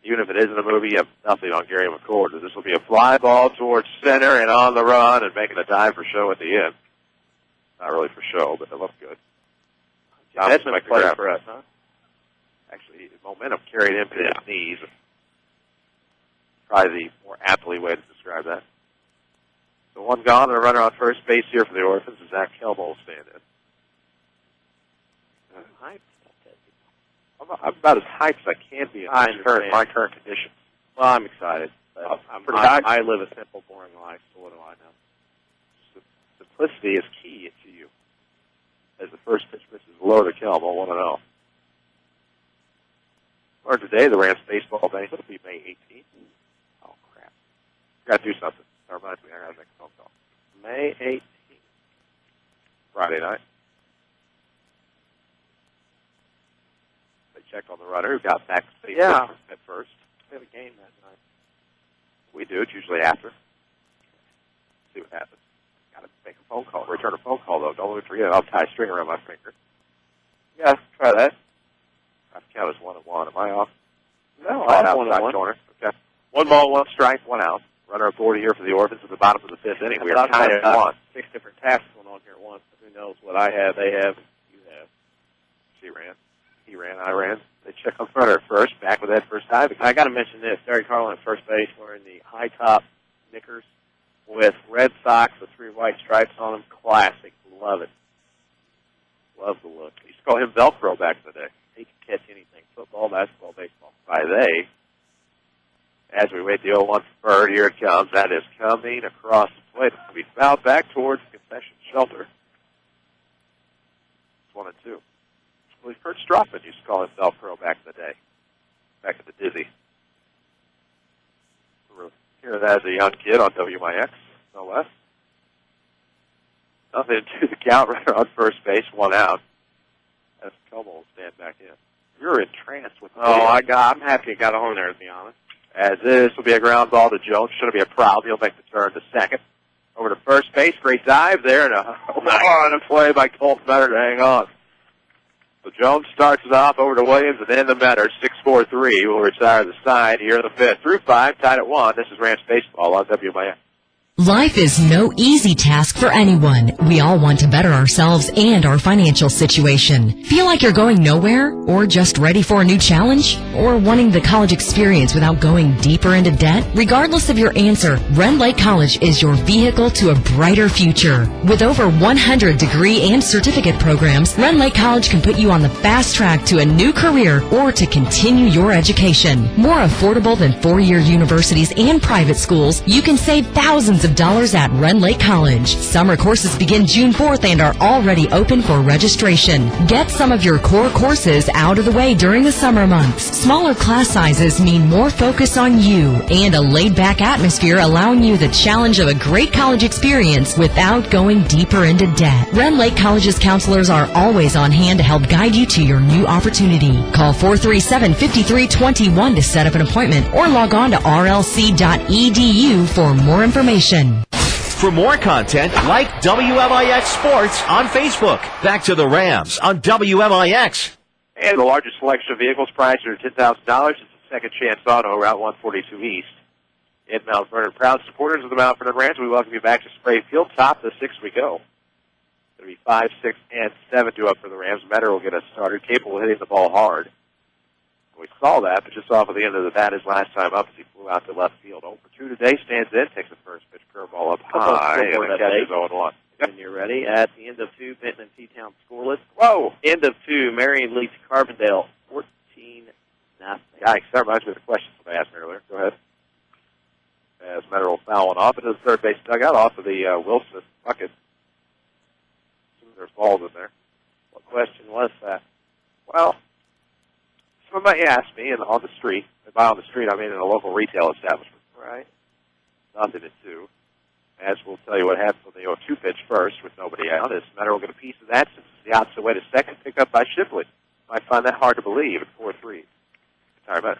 Even if it isn't a movie, you have nothing on Gary McCord. This will be a fly ball towards center and on the run and making a dive for show at the end. Not really for show, but it looked good. That's been a play for us, huh? Actually, momentum carried him to his knees. Probably the more aptly way to describe that. So one gone and a runner on first base here for the Orphans. Zach Kelmo will stand in. I'm about as hyped as I can be in my current conditions. Well, I'm excited. But I live a simple, boring life, so what do I know? Simplicity is key to you. As the first pitch misses low to Kelmo, 1-0. Or today, the Rams baseball banquet will be May 18th. Oh, crap. Got to do something. That reminds me, I got to make a phone call. May 18th. Friday night. They checked on the runner who got back to state at first. We have a game that night. We do. It's usually after. See what happens. Got to make a phone call. Return a phone call, though. Don't let me forget. I'll tie a string around my finger. Yeah, try that. I count as 1-1. Am I off? No, I'm 1-1. Corner. Okay. 1 ball, 1 strike, 1 out. Runner aboard here for the Orphans at the bottom of the fifth inning. We are tied at 1. 6 different tasks going on here at once. Who knows what I have, they have, you have. She ran. He ran. I ran. They check on the runner at first. Back with that first dive. I got to mention this. Derek Harlan at first base wearing the high top knickers with red socks with 3 white stripes on them. Classic. Love it. Love the look. Used to call him Velcro back in the day. He can catch anything. Football, basketball, baseball. By they. As we wait the 0-1 bird, here it comes. That is coming across the plate. It'll be fouled back towards the concession shelter. It's 1-2. Well, Kurt Strothman used to call him Velcro back in the day. Back at the Dizzy. Here that as a young kid on WMIX, no less. Nothing to the count. Runner on first base, 1 out. That's Como will stand back in. You're entranced with. I'm happy it got on there, to be honest. As this will be a ground ball to Jones. Should be a proud. He'll make the turn to second. Over to first base. Great dive there. And a play by Colt Metter to hang on. So Jones starts it off over to Williams and then the Metter. 6-4-3 will retire the side here in the fifth. Through 5, tied at 1. This is Rams Baseball on WMIX. Life is no easy task for anyone. We all want to better ourselves and our financial situation. Feel like you're going nowhere? Or just ready for a new challenge? Or wanting the college experience without going deeper into debt? Regardless of your answer, Rend Lake College is your vehicle to a brighter future. With over 100 degree and certificate programs, Rend Lake College can put you on the fast track to a new career or to continue your education. More affordable than four-year universities and private schools, you can save thousands of dollars at Rend Lake College. Summer courses begin June 4th and are already open for registration. Get some of your core courses out of the way during the summer months. Smaller class sizes mean more focus on you and a laid-back atmosphere allowing you the challenge of a great college experience without going deeper into debt. Rend Lake College's counselors are always on hand to help guide you to your new opportunity. Call 437-5321 to set up an appointment or log on to rlc.edu for more information. For more content, like WMIX Sports on Facebook. Back to the Rams on WMIX. And the largest selection of vehicles priced under $10,000 is the Second Chance Auto, Route 142 East. In Mount Vernon, proud supporters of the Mount Vernon Rams, we welcome you back to Spray Field. Top of the sixth we go. It'll be 5, 6, and 7 due up for the Rams. Metter will get us started, capable of hitting the ball hard. We saw that, but just off of the end of the bat his last time up as he flew out to left field. 0-for-2 today, stands in, takes the first pitch, curveball up high, and it catches 0-1. And you're ready. At the end of 2, Benton and T-Town scoreless. Whoa! End of 2, Marion leads Carbondale 14-0. Yikes, that reminds me of the question somebody asked me earlier. Go ahead. As Metter will foul one off into the third base dugout off of the Wilson bucket. There's balls in there. What question was that? Well, somebody asked me on the street. And by on the street, I mean in a local retail establishment. Right. Nothing at 2. As we'll tell you what happens when they go 2 pitch first with nobody out. Is Metter will get a piece of that since it's the opposite way to second, picked up by Shipley. Might find that hard to believe at 4-3. Sorry, Metter.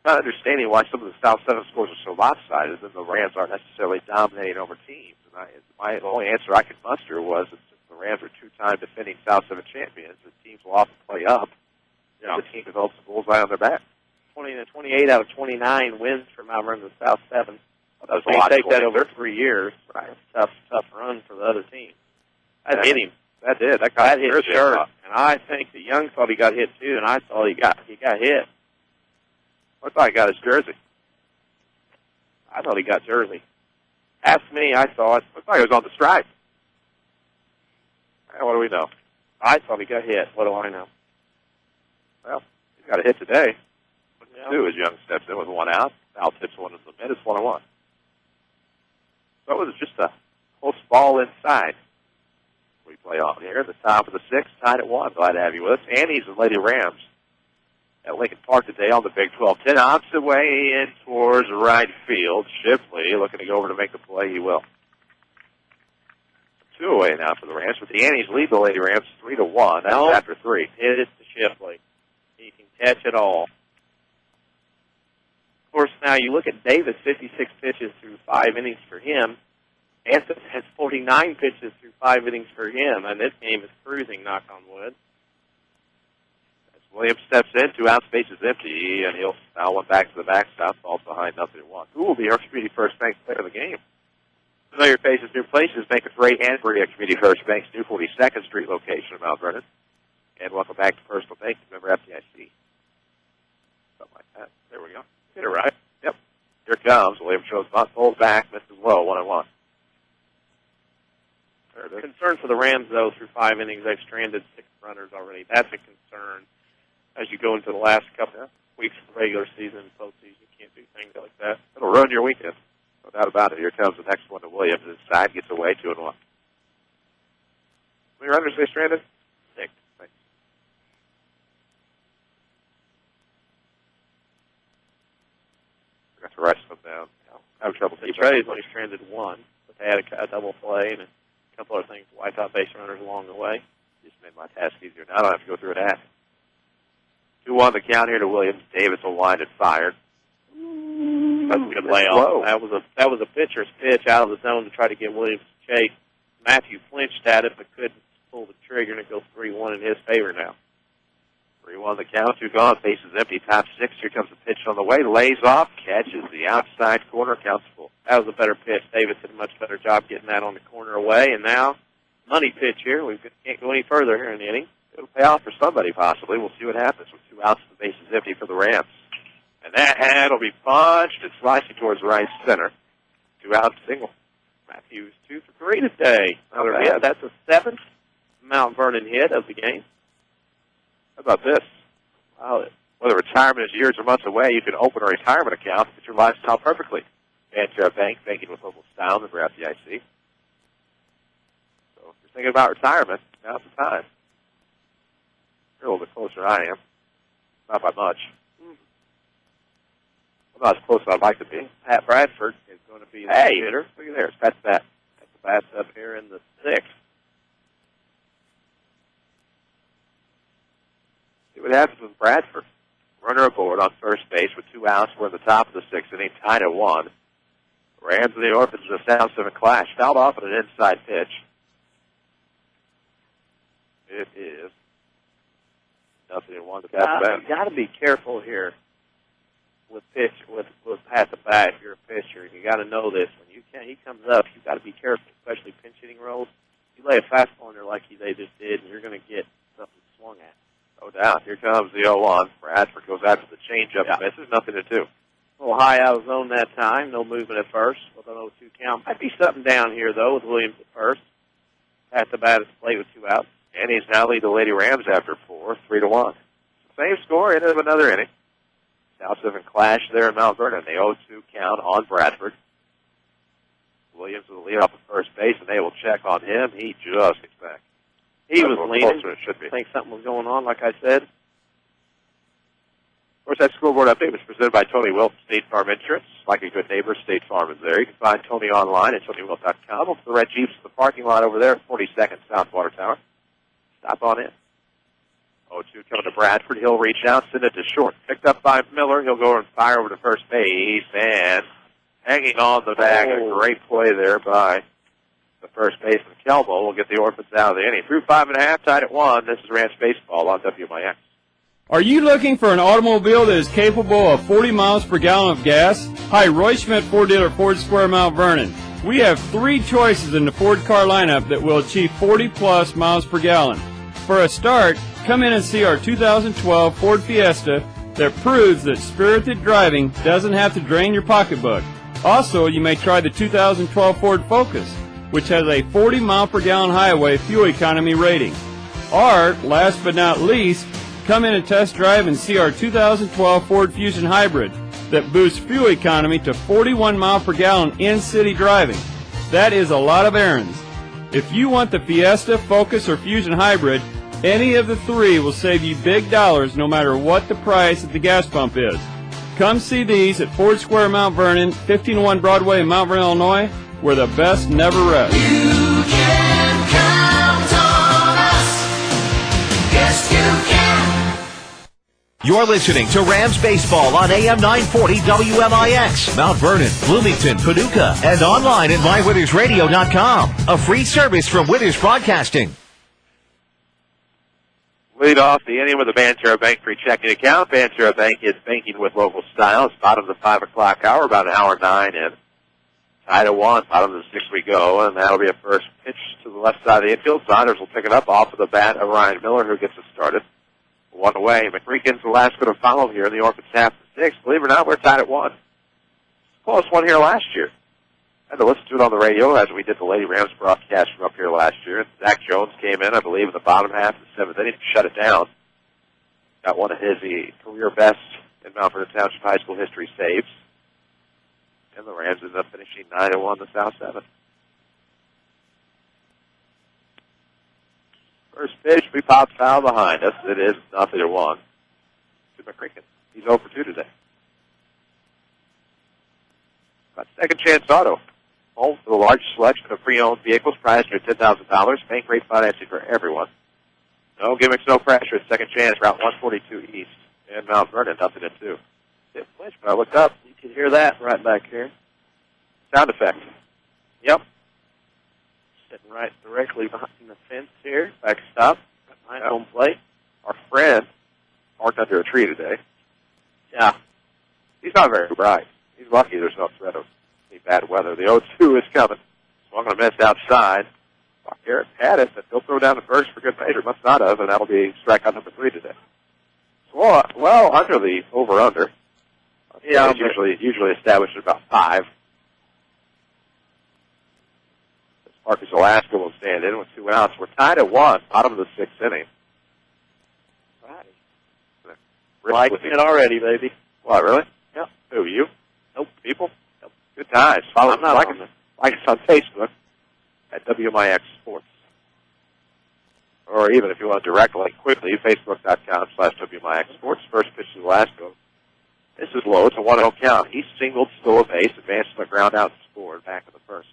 Not understanding why some of the South 7 scores are so lopsided, and the Rams aren't necessarily dominating over teams. And my only answer I could muster was that since the Rams are 2-time defending South 7 champions, the teams will often play up. The team develops a bullseye on their back. 28 out of 29 wins for Mount Vernon the South 7. Well, they take that over 3 years. Right. Tough run for the other team. That hit him. That did. That hit Shirt. And I think that Young thought he got hit too, and I thought he got hit. I thought he got his jersey. I thought he got jersey. Ask me, I thought he was on the stripe. What do we know? I thought he got hit. What do I know? Well, he's got a hit today. Yeah. 2 as Young steps in with 1 out. Foul tips one into the mid. It's 1-1. So it was just a close ball inside. We play on here. The top of the 6th, tied at 1. Glad to have you with us. Annie's and Lady Rams at Lincoln Park today on the Big 12. 10 opposite way in towards right field. Shipley looking to go over to make the play. He will. 2 away now for the Rams, but the Annies lead the Lady Rams 3-1. That's after 3. Hit it to Shipley. He can catch it all. Of course, now you look at Davis, 56 pitches through 5 innings for him. Anthony has 49 pitches through 5 innings for him, and this game is cruising, knock on wood. As Williams steps in, 2 out, space is empty, and he'll foul one back to the backstop, falls behind 0-1. Who will be our Community First Bank player of the game? Familiar faces, new places, Bank of Ray and Berea Community First Bank's new 42nd Street location in Mount Vernon. And welcome back to Personal Banking, member FDIC. Something like that. There we go. Hit it right. Yep. Here it comes. Williams shows bunt, pulls back, misses low, 1-1. Concern for the Rams, though, through 5 innings. They've stranded 6 runners already. That's a concern as you go into the last couple weeks of the regular season and postseason. You can't do things like that. It'll ruin your weekend. No doubt about it. Here comes the next one to Williams. Inside, gets away, 2-1. How many runners they stranded? 6. Thanks. Got to rush them down. I have trouble taking Centralia's only stranded 1, but they had a double play and a couple other things, white top base runners along the way. Just Made my task easier. Now I don't have to go through an ad. 2-1 the count here to Williams. Davis will wind and fire. That's a good layoff. That was a pitcher's pitch out of the zone to try to get Williams to chase. Matthew flinched at it but couldn't pull the trigger, and it goes 3-1 in his favor now. 3-1 the count. 2 gone. Bases empty. Top 6. Here comes the pitch on the way. Lays off. Catches the outside corner. Counts full. That was a better pitch. Davis did a much better job getting that on the corner away. And now, money pitch here. We can't go any further here in the inning. It'll pay off for somebody, possibly. We'll see what happens with 2 outs. The base is empty for the Rams. And that hat will be punched and slicing towards right center. 2 out single. Matthews 2 for 3 today. Yeah, that's the 7th Mount Vernon hit of the game. How about this? Well, whether retirement is years or months away, you can open a retirement account to fit your lifestyle perfectly. Banterra Bank, banking with local style, member FDIC. So if you're thinking about retirement, now's the time. You're a little bit closer than I am. Not by much. I'm not as close as I'd like to be. Pat Bradford is going to be the hitter. Look at there. It's Pat's bat. That's the bat's up here in the 6th. See what happens with Bradford. Runner aboard on first base with 2 outs. We're in the top of the 6th inning, tied at 1. Rams and the Orphans in a South 7 clash. Fouled off at an inside pitch. It is 0-1 to Pat's bat. You got to be careful here with Pat the bat. If you're a pitcher, you got to know this. When he comes up, you got to be careful, especially pinch hitting roles. You lay a fastball in there like they just did, and you're going to get something swung at. No doubt. Here comes the 0-1. Bradford goes after the changeup. Yeah. Misses. Nothing to do. A little high out of zone that time. No movement at first with an 0-2 count. Might be something down here, though, with Williams at first. Pat the bat at the plate with 2 outs. And he's now lead the Lady Rams after 4, 3-1. Same score, end of another inning. South 7 clash there in Mount Vernon. The 0-2 count on Bradford. Williams will lead off at first base, and they will check on him. He just gets back. He was leaning. It should be. I think something was going on, like I said. Of course, that scoreboard update was presented by Tony Wilson, State Farm Insurance. Like a good neighbor, State Farm is there. You can find Tony online at TonyWilson.com. Look for the red Jeeps in the parking lot over there, 42nd South Water Tower. Stop on in. 0-2 coming to Bradford. He'll reach out, send it to short. Picked up by Miller. He'll go and fire over to first base. And hanging on the bag, a great play there by the first baseman, Kelbo. Will get the Orphans out of the inning. Through 5.5, tied at 1. This is Rams Baseball on WMIX. Are you looking for an automobile that is capable of 40 miles per gallon of gas? Hi, Roy Schmidt, Ford dealer, Ford Square, Mount Vernon. We have 3 choices in the Ford car lineup that will achieve 40-plus miles per gallon. For a start, come in and see our 2012 Ford Fiesta that proves that spirited driving doesn't have to drain your pocketbook. Also, you may try the 2012 Ford Focus, which has a 40-mile-per-gallon highway fuel economy rating. Or, last but not least, come in and test drive and see our 2012 Ford Fusion Hybrid that boosts fuel economy to 41 miles per gallon in city driving. That is a lot of errands. If you want the Fiesta, Focus, or Fusion Hybrid, any of the 3 will save you big dollars no matter what the price at the gas pump is. Come see these at Ford Square, Mount Vernon, 1501 Broadway in Mount Vernon, Illinois, where the best never rest. You can count on us. Yes, you can. You're listening to Rams Baseball on AM 940 WMIX, Mount Vernon, Bloomington, Paducah, and online at mywithersradio.com. A free service from Withers Broadcasting. Lead off the inning with a Banterra Bank free checking account. Banterra Bank is banking with local style. It's bottom of the 5 o'clock hour, about an hour 9 in. Tied at 1, bottom of the 6 we go, and that'll be a first pitch to the left side of the infield. Saunders will pick it up off of the bat of Ryan Miller, who gets it started. 1 away. McReekin's the last one to follow here in the Orphans half the 6th. Believe it or not, we're tied at 1. Close one here last year. I had to listen to it on the radio as we did the Lady Rams broadcast from up here last year. Zach Jones came in, I believe, in the bottom half of the 7th inning to shut it down. Got one of his career best in Mount Vernon Township High School history saves. And the Rams ended up finishing 9-1 the South 7th. First pitch, we pop foul behind us. It is 0-1 to McCracken. He's 0 for 2 today. Got Second Chance Auto. Home for the largest selection of pre-owned vehicles priced near $10,000. Bank rate financing for everyone. No gimmicks, no pressure. Second chance, Route 142 East. And Mount Vernon, 0-2. Didn't flinch, but I looked up. You can hear that right back here. Sound effect. Yep. Sitting right directly behind the fence here. Backstop. Behind home plate. Our friend parked under a tree today. Yeah. He's not very bright. He's lucky there's no threat of any bad weather. The 0-2 is coming. Swung on a miss outside. Garrett had it, but he'll throw down the first for good measure. Must not have, and that'll be strikeout number 3 today. So, well, under the over-under. Yeah, it's usually established at about 5. Marcus Alaska will stand in with 2 outs. We're tied at 1, bottom of the 6th inning. Right. Liking it already, baby. What, really? Yeah. Who, you? Nope. People? Nope. Good times. Follow us on Facebook at WMIX Sports. Or even if you want to direct link quickly, Facebook.com/WMIX Sports. First pitch to Alaska. This is low. It's a 1-0 count. He singled, stole a base, advanced to the ground out, and scored back in the first.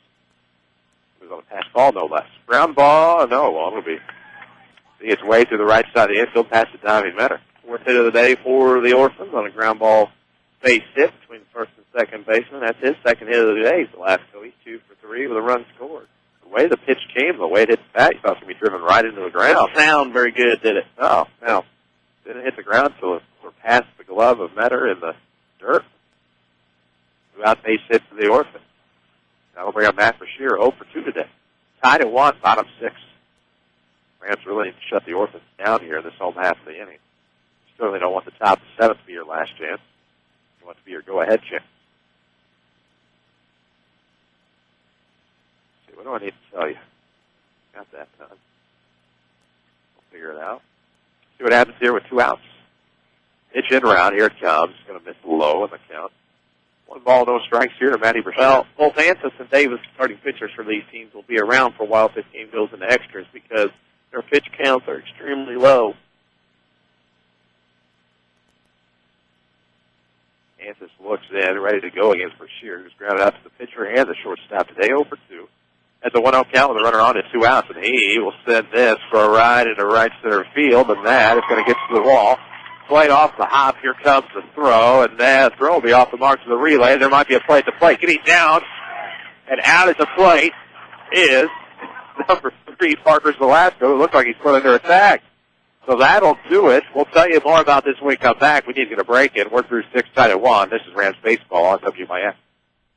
It was on a pass ball, no less. Ground ball, no, well, it'll be. See its way to the right side of the infield, past the diving Metter. Fourth hit of the day for the Orphans on a ground ball base hit between the first and second baseman. That's his second hit of the day. Velasco, he's 2 for 3 with a run scored. The way the pitch came, the way it hit the bat, you thought it was going to be driven right into the ground. Didn't sound very good, did it? No. Didn't hit the ground until it past the glove of Metter in the dirt. 2 out base hit for the Orphans. That'll bring up Matt Bashir 0 for 2 today. Tied at 1, bottom 6. Rams really need to shut the Orphans down here in this home half of the inning. You certainly don't want the top of the 7th to be your last chance. You want it to be your go-ahead chance. Let's see, what do I need to tell you? Got that done. We'll figure it out. See what happens here with 2 outs. Pitch in around. Here it comes. It's going to miss low in the count. 1 ball, no strikes here to Matty Brashad. Well, both Antis and Davis, starting pitchers for these teams, will be around for a while if this game goes into extras because their pitch counts are extremely low. Antis looks in, ready to go against Brashear, who's grounded out to the pitcher and the shortstop today, 0 for 2. That's a 1-0 count with a runner on at 2 outs, and he will send this for a ride into right center field, and that is going to get to the wall. Play off the hop. Here comes the throw, and that throw will be off the mark to the relay. There might be a play at the plate. Getting down and out at the plate is number 3, Parker Velasco, who looks like he's put under attack. So that'll do it. We'll tell you more about this when we come back. We need to get a break in. We're through 6, tied at 1. This is Rams Baseball on WMIX.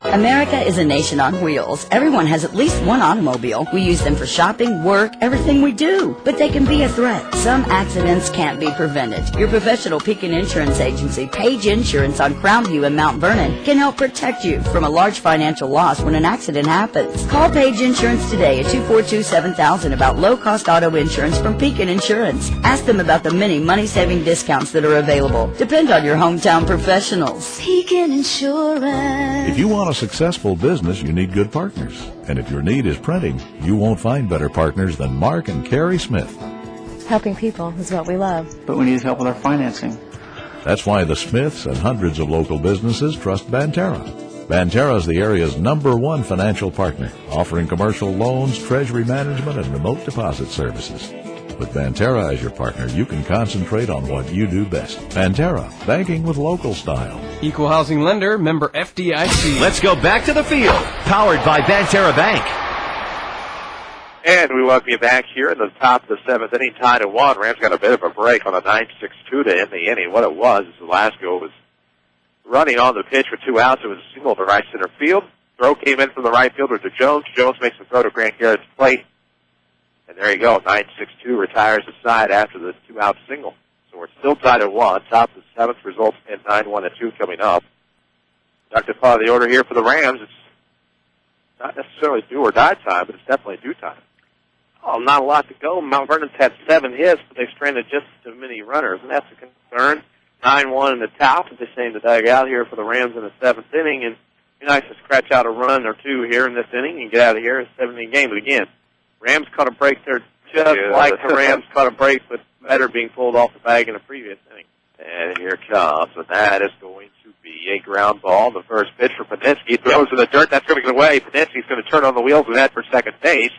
America is a nation on wheels. Everyone has at least one automobile. We use them for shopping, work, everything we do. But they can be a threat. Some accidents can't be prevented. Your professional Pekin Insurance Agency, Page Insurance on Crown View in Mount Vernon, can help protect you from a large financial loss when an accident happens. Call Page Insurance today at 242-7000 about low-cost auto insurance from Pekin Insurance. Ask them about the many money-saving discounts that are available. Depend on your hometown professionals. Pekin Insurance. If you want a successful business, you need good partners. And if your need is printing, you won't find better partners than Mark and Carrie Smith. Helping people is what we love. But we need help with our financing. That's why the Smiths and hundreds of local businesses trust Banterra. Banterra is the area's #1 financial partner, offering commercial loans, treasury management, and remote deposit services. With Banterra as your partner, you can concentrate on what you do best. Banterra, banking with local style. Equal housing lender, member FDIC. Let's go back to the field. Powered by Banterra Bank. And we welcome you back here in the top of the 7th inning, tied at 1. Rams got a bit of a break on a 9-6-2 to end the inning. What it was is Velasco was running on the pitch for 2 outs. It was a single to right center field. Throw came in from the right fielder to Jones. Jones makes the throw to Grant Garrett's plate. And there you go, 9-6-2 retires the side after the 2-out single. So we're still tied at 1. Top of the 7th, results in 9-1-2 coming up. Conducted part of the order here for the Rams. It's not necessarily do or die time, but it's definitely due time. Oh, not a lot to go. Mount Vernon's had 7 hits, but they've stranded just as many runners, and that's a concern. 9-1 in the top, as they say in the dugout here for the Rams in the 7th inning, and it'd be nice to scratch out a run or 2 here in this inning and get out of here. It's a 7-inning game, but again, Rams caught a break there just like the Rams caught a break with Metter being pulled off the bag in the previous inning. And here it comes, and that is going to be a ground ball. The first pitch for Paninsky throws in the dirt. That's going to get away. Paninsky's going to turn on the wheels and head for second base.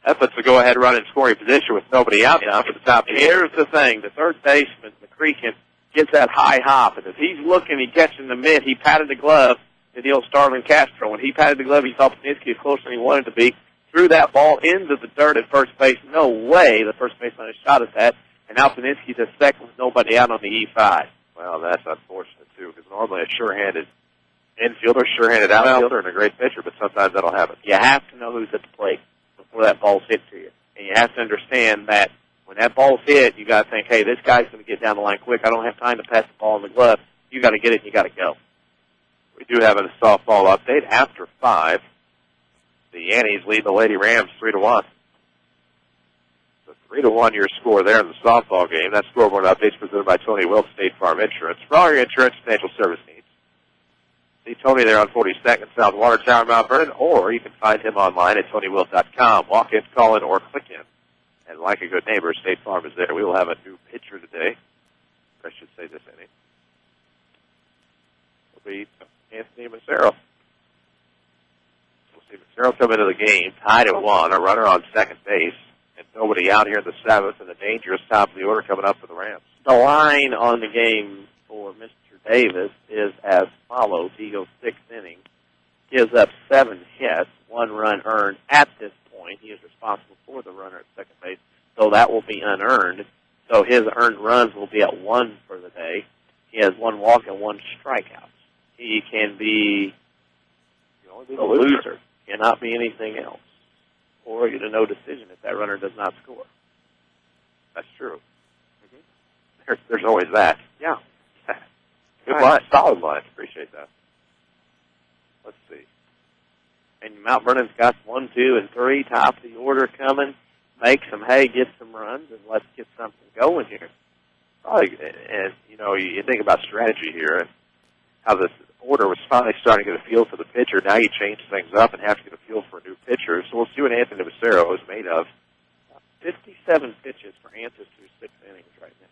That puts the go-ahead run in scoring position with nobody out now for the top. Here's the thing. The third baseman, McCreakin, gets that high hop. And if he's looking, he catching the mitt, he patted the glove to deal Starlin Castro. When he patted the glove, he saw Paninsky as close as he wanted to be. Threw that ball into the dirt at first base. No way the first baseman has shot at that. And now Paninsky's at second with nobody out on the E5. Well, that's unfortunate, too, because normally a sure-handed infielder, sure-handed outfielder, and a great pitcher, but sometimes that'll happen. You have to know who's at the plate before that ball's hit to you. And you have to understand that when that ball's hit, you got to think, hey, this guy's going to get down the line quick. I don't have time to pass the ball in the glove. You got to get it, and you got to go. We do have a softball update. After 5, the Yannies lead the Lady Rams 3-1. So 3-1 your score there in the softball game. That scoreboard update presented by Tony Wilkes, State Farm Insurance. For all your insurance financial service needs. See Tony there on 42nd South Water Tower, Mount Vernon, or you can find him online at TonyWilkes.com. Walk in, call in, or click in. And like a good neighbor, State Farm is there. We will have a new pitcher today. I should say this inning. It'll be Anthony Massaro. We'll see Massaro come into the game, tied at 1, a runner on second base, and nobody out here in the 7th, and a dangerous top of the order coming up for the Rams. The line on the game for Mr. Davis is as follows. He goes 6th inning, gives up 7 hits, 1 run earned at this point. He is responsible for the runner at second base, so that will be unearned. So his earned runs will be at 1 for the day. He has 1 walk and 1 strikeout. He can be a loser, cannot be anything else, or get a no decision if that runner does not score. That's true. There's always that. Yeah. Good line, solid line. Appreciate that. Let's see. And Mount Vernon's got 1, 2, and 3, top of the order coming. Make some hay, get some runs, and let's get something going here. Probably, and you think about strategy here and how this order was finally starting to get a feel for the pitcher. Now you change things up and have to get a feel for a new pitcher. So we'll see what Anthony Massaro is made of. 57 pitches for Anthony through 6 innings right now.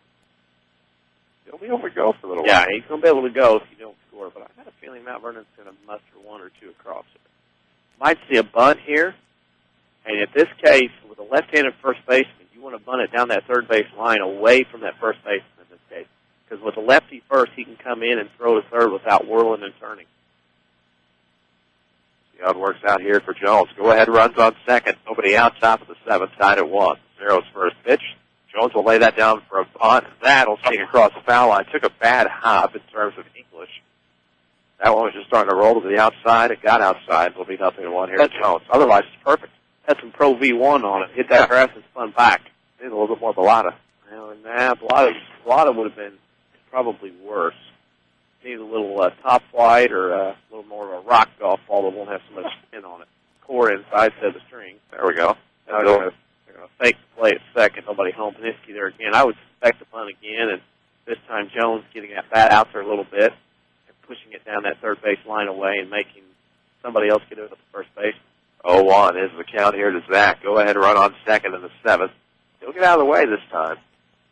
He'll be able to go for a little while. Yeah, he's going to be able to go if you don't score, but I got a feeling Mount Vernon's going to muster 1 or 2 across it. Might see a bunt here, and in this case, with a left-handed first baseman, you want to bunt it down that third base line away from that first baseman in this case, because with a lefty first, he can come in and throw to third without whirling and turning. See how it works out here for Jones. Go-ahead runs on second. Nobody out, top of the 7th, tied at 1. Massaro's first pitch. Jones will lay that down for a bunt. That'll sneak across the foul line. Took a bad hop in terms of English. That one was just starting to roll to the outside. It got outside. It'll be 0-1 here to Jones. Otherwise, it's perfect. Had some Pro V1 on it. Hit that grass and spun back. Need a little bit more Balata. Balata would have been probably worse. Need a little top flight or a little more of a rock golf ball that won't have so much spin on it. Core inside instead of the string. There we go. They're going to fake the play at second. Nobody home. Paninsky there again. I would suspect the punt again, and this time Jones getting that bat out there a little bit and pushing it down that third base line away and making somebody else get it up the first base. 0-1 is the count here to Zach. Go ahead, run on second in the 7th. He'll get out of the way this time.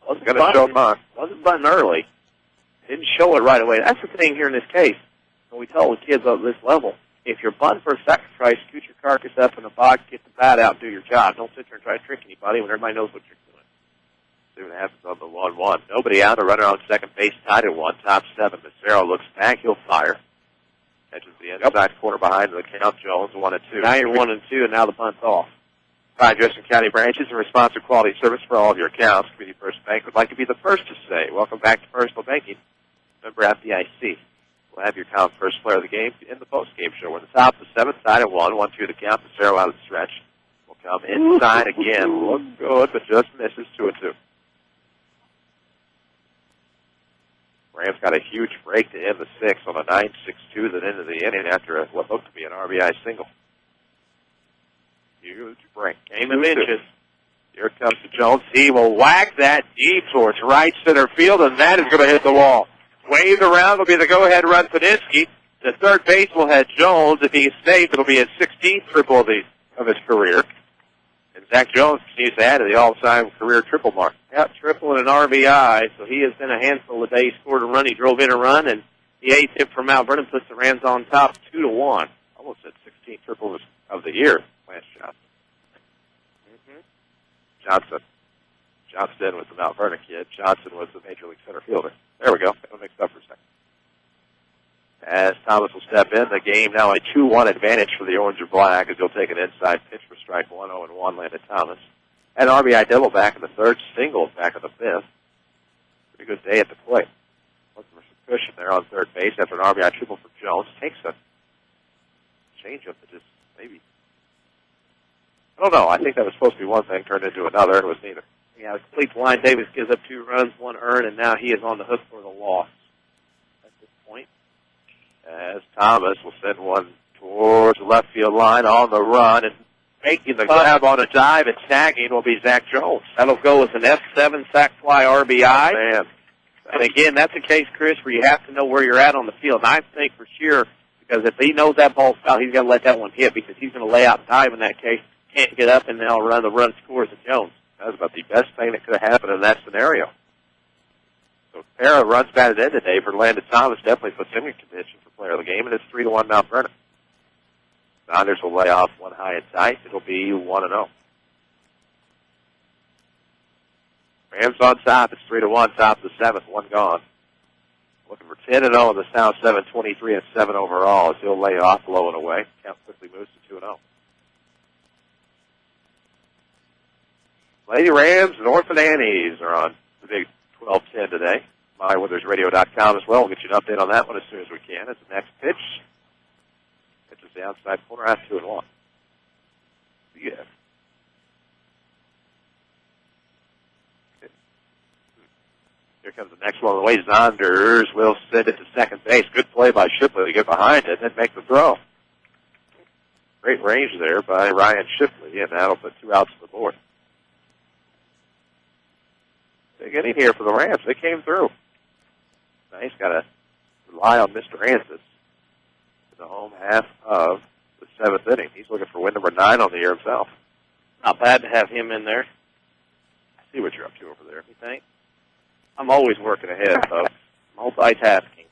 Wasn't button early. Didn't show it right away. That's the thing here in this case. When we tell the kids of this level, if you're bunting for a sacrifice, scoot your carcass up in the box, get the bat out, do your job. Don't sit there and try to trick anybody when everybody knows what you're doing. See what happens on the 1-1. Nobody out. A runner on second base, tied at 1, top 7. Massaro looks back. He'll fire. Catches the inside corner behind the count. Jones 1-2. Now you're 1-2, and now the bunt's off. 5 Jefferson County branches in response to quality service for all of your accounts. Community First Bank would like to be the first to say, welcome back to personal banking. Member FDIC. We'll have your count first player of the game in the post-game show. We're in the top of the 7th, side at 1-2 the count. Massaro out of the stretch. Will come inside again. Looks good, but just misses 2-2. Rams got a huge break to end the 6th on a 9-6-2 that ended the inning after what looked to be an RBI single. Huge break. Game of inches. Here comes to Jones. He will whack that deep towards right center field, and that is going to hit the wall. Waved around will be the go-ahead run Paninsky. The third base will head Jones. If he is safe, it'll be his 16th triple of his career. And Zach Jones continues to add to the all-time career triple mark. Yep, triple and an RBI. So he has been a handful of days. Scored a run. He drove in a run, and the 8th hit from Mount Vernon puts the Rams on top 2-1. Almost at 16th triple of the year last shot. Johnson was the Mount Vernon kid. Johnson was the Major League center fielder. There we go. Got mixed up for a second. As Thomas will step in, the game now a 2-1 advantage for the Orange and Black as he'll take an inside pitch for strike 1, 0-1, Landon Thomas. An RBI double back in the third, singles back in the fifth. Pretty good day at the plate. Looking for some cushion there on third base after an RBI triple for Jones. Takes a change-up that just maybe... I don't know. I think that was supposed to be one thing, turned into another, and it was neither. Yeah, complete blind. Davis gives up 2 runs, 1 earned, and now he is on the hook for the loss at this point. As Thomas will send one towards the left field line on the run, and making the grab on a dive and tagging will be Zach Jones. That'll go with an F7 sac fly RBI. Man. And again, that's a case, Chris, where you have to know where you're at on the field. And I think for sure, because if he knows that ball's foul, he's got to let that one hit because he's going to lay out and dive in that case. Can't get up and now run the run scores at Jones. That was about the best thing that could have happened in that scenario. So Para runs batted in today for Landon Thomas. Definitely puts him in condition for player of the game, and it's 3-1 Mount Vernon. Saunders will lay off one high and tight. It'll be 1-0. Rams on top. It's 3-1, top of the seventh, one gone. Looking for 10-0 in the South, 7-23 and 7 overall as he'll lay off low and away. Count quickly moves to 2-0. Lady Rams and Orphan Annies are on the big 12-10 today. MyWithersRadio.com as well. We'll get you an update on that one as soon as we can. It's the next pitch. Pitches the outside corner out 2-1. Yeah. Here comes the next one on the way. Saunders will send it to second base. Good play by Shipley to get behind it and then make the throw. Great range there by Ryan Shipley, and that'll put 2 outs on the board. Big inning here for the Rams. They came through. Nice. Got to rely on Mr. Ansis in the home half of the seventh inning. He's looking for win number 9 on the year himself. Not bad to have him in there. I see what you're up to over there. You think? I'm always working ahead, folks. Multitasking.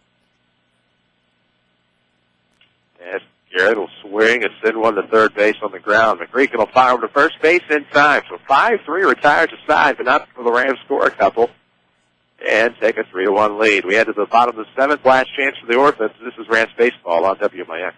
Yes, Garrett will swing and send one to third base on the ground. McCreek will fire over to first base in time. So 5-3 retires aside, but not for the Rams score a couple. And take a 3-1 lead. We head to the bottom of the seventh. Last chance for the Orphans. This is Rams Baseball on WMIX.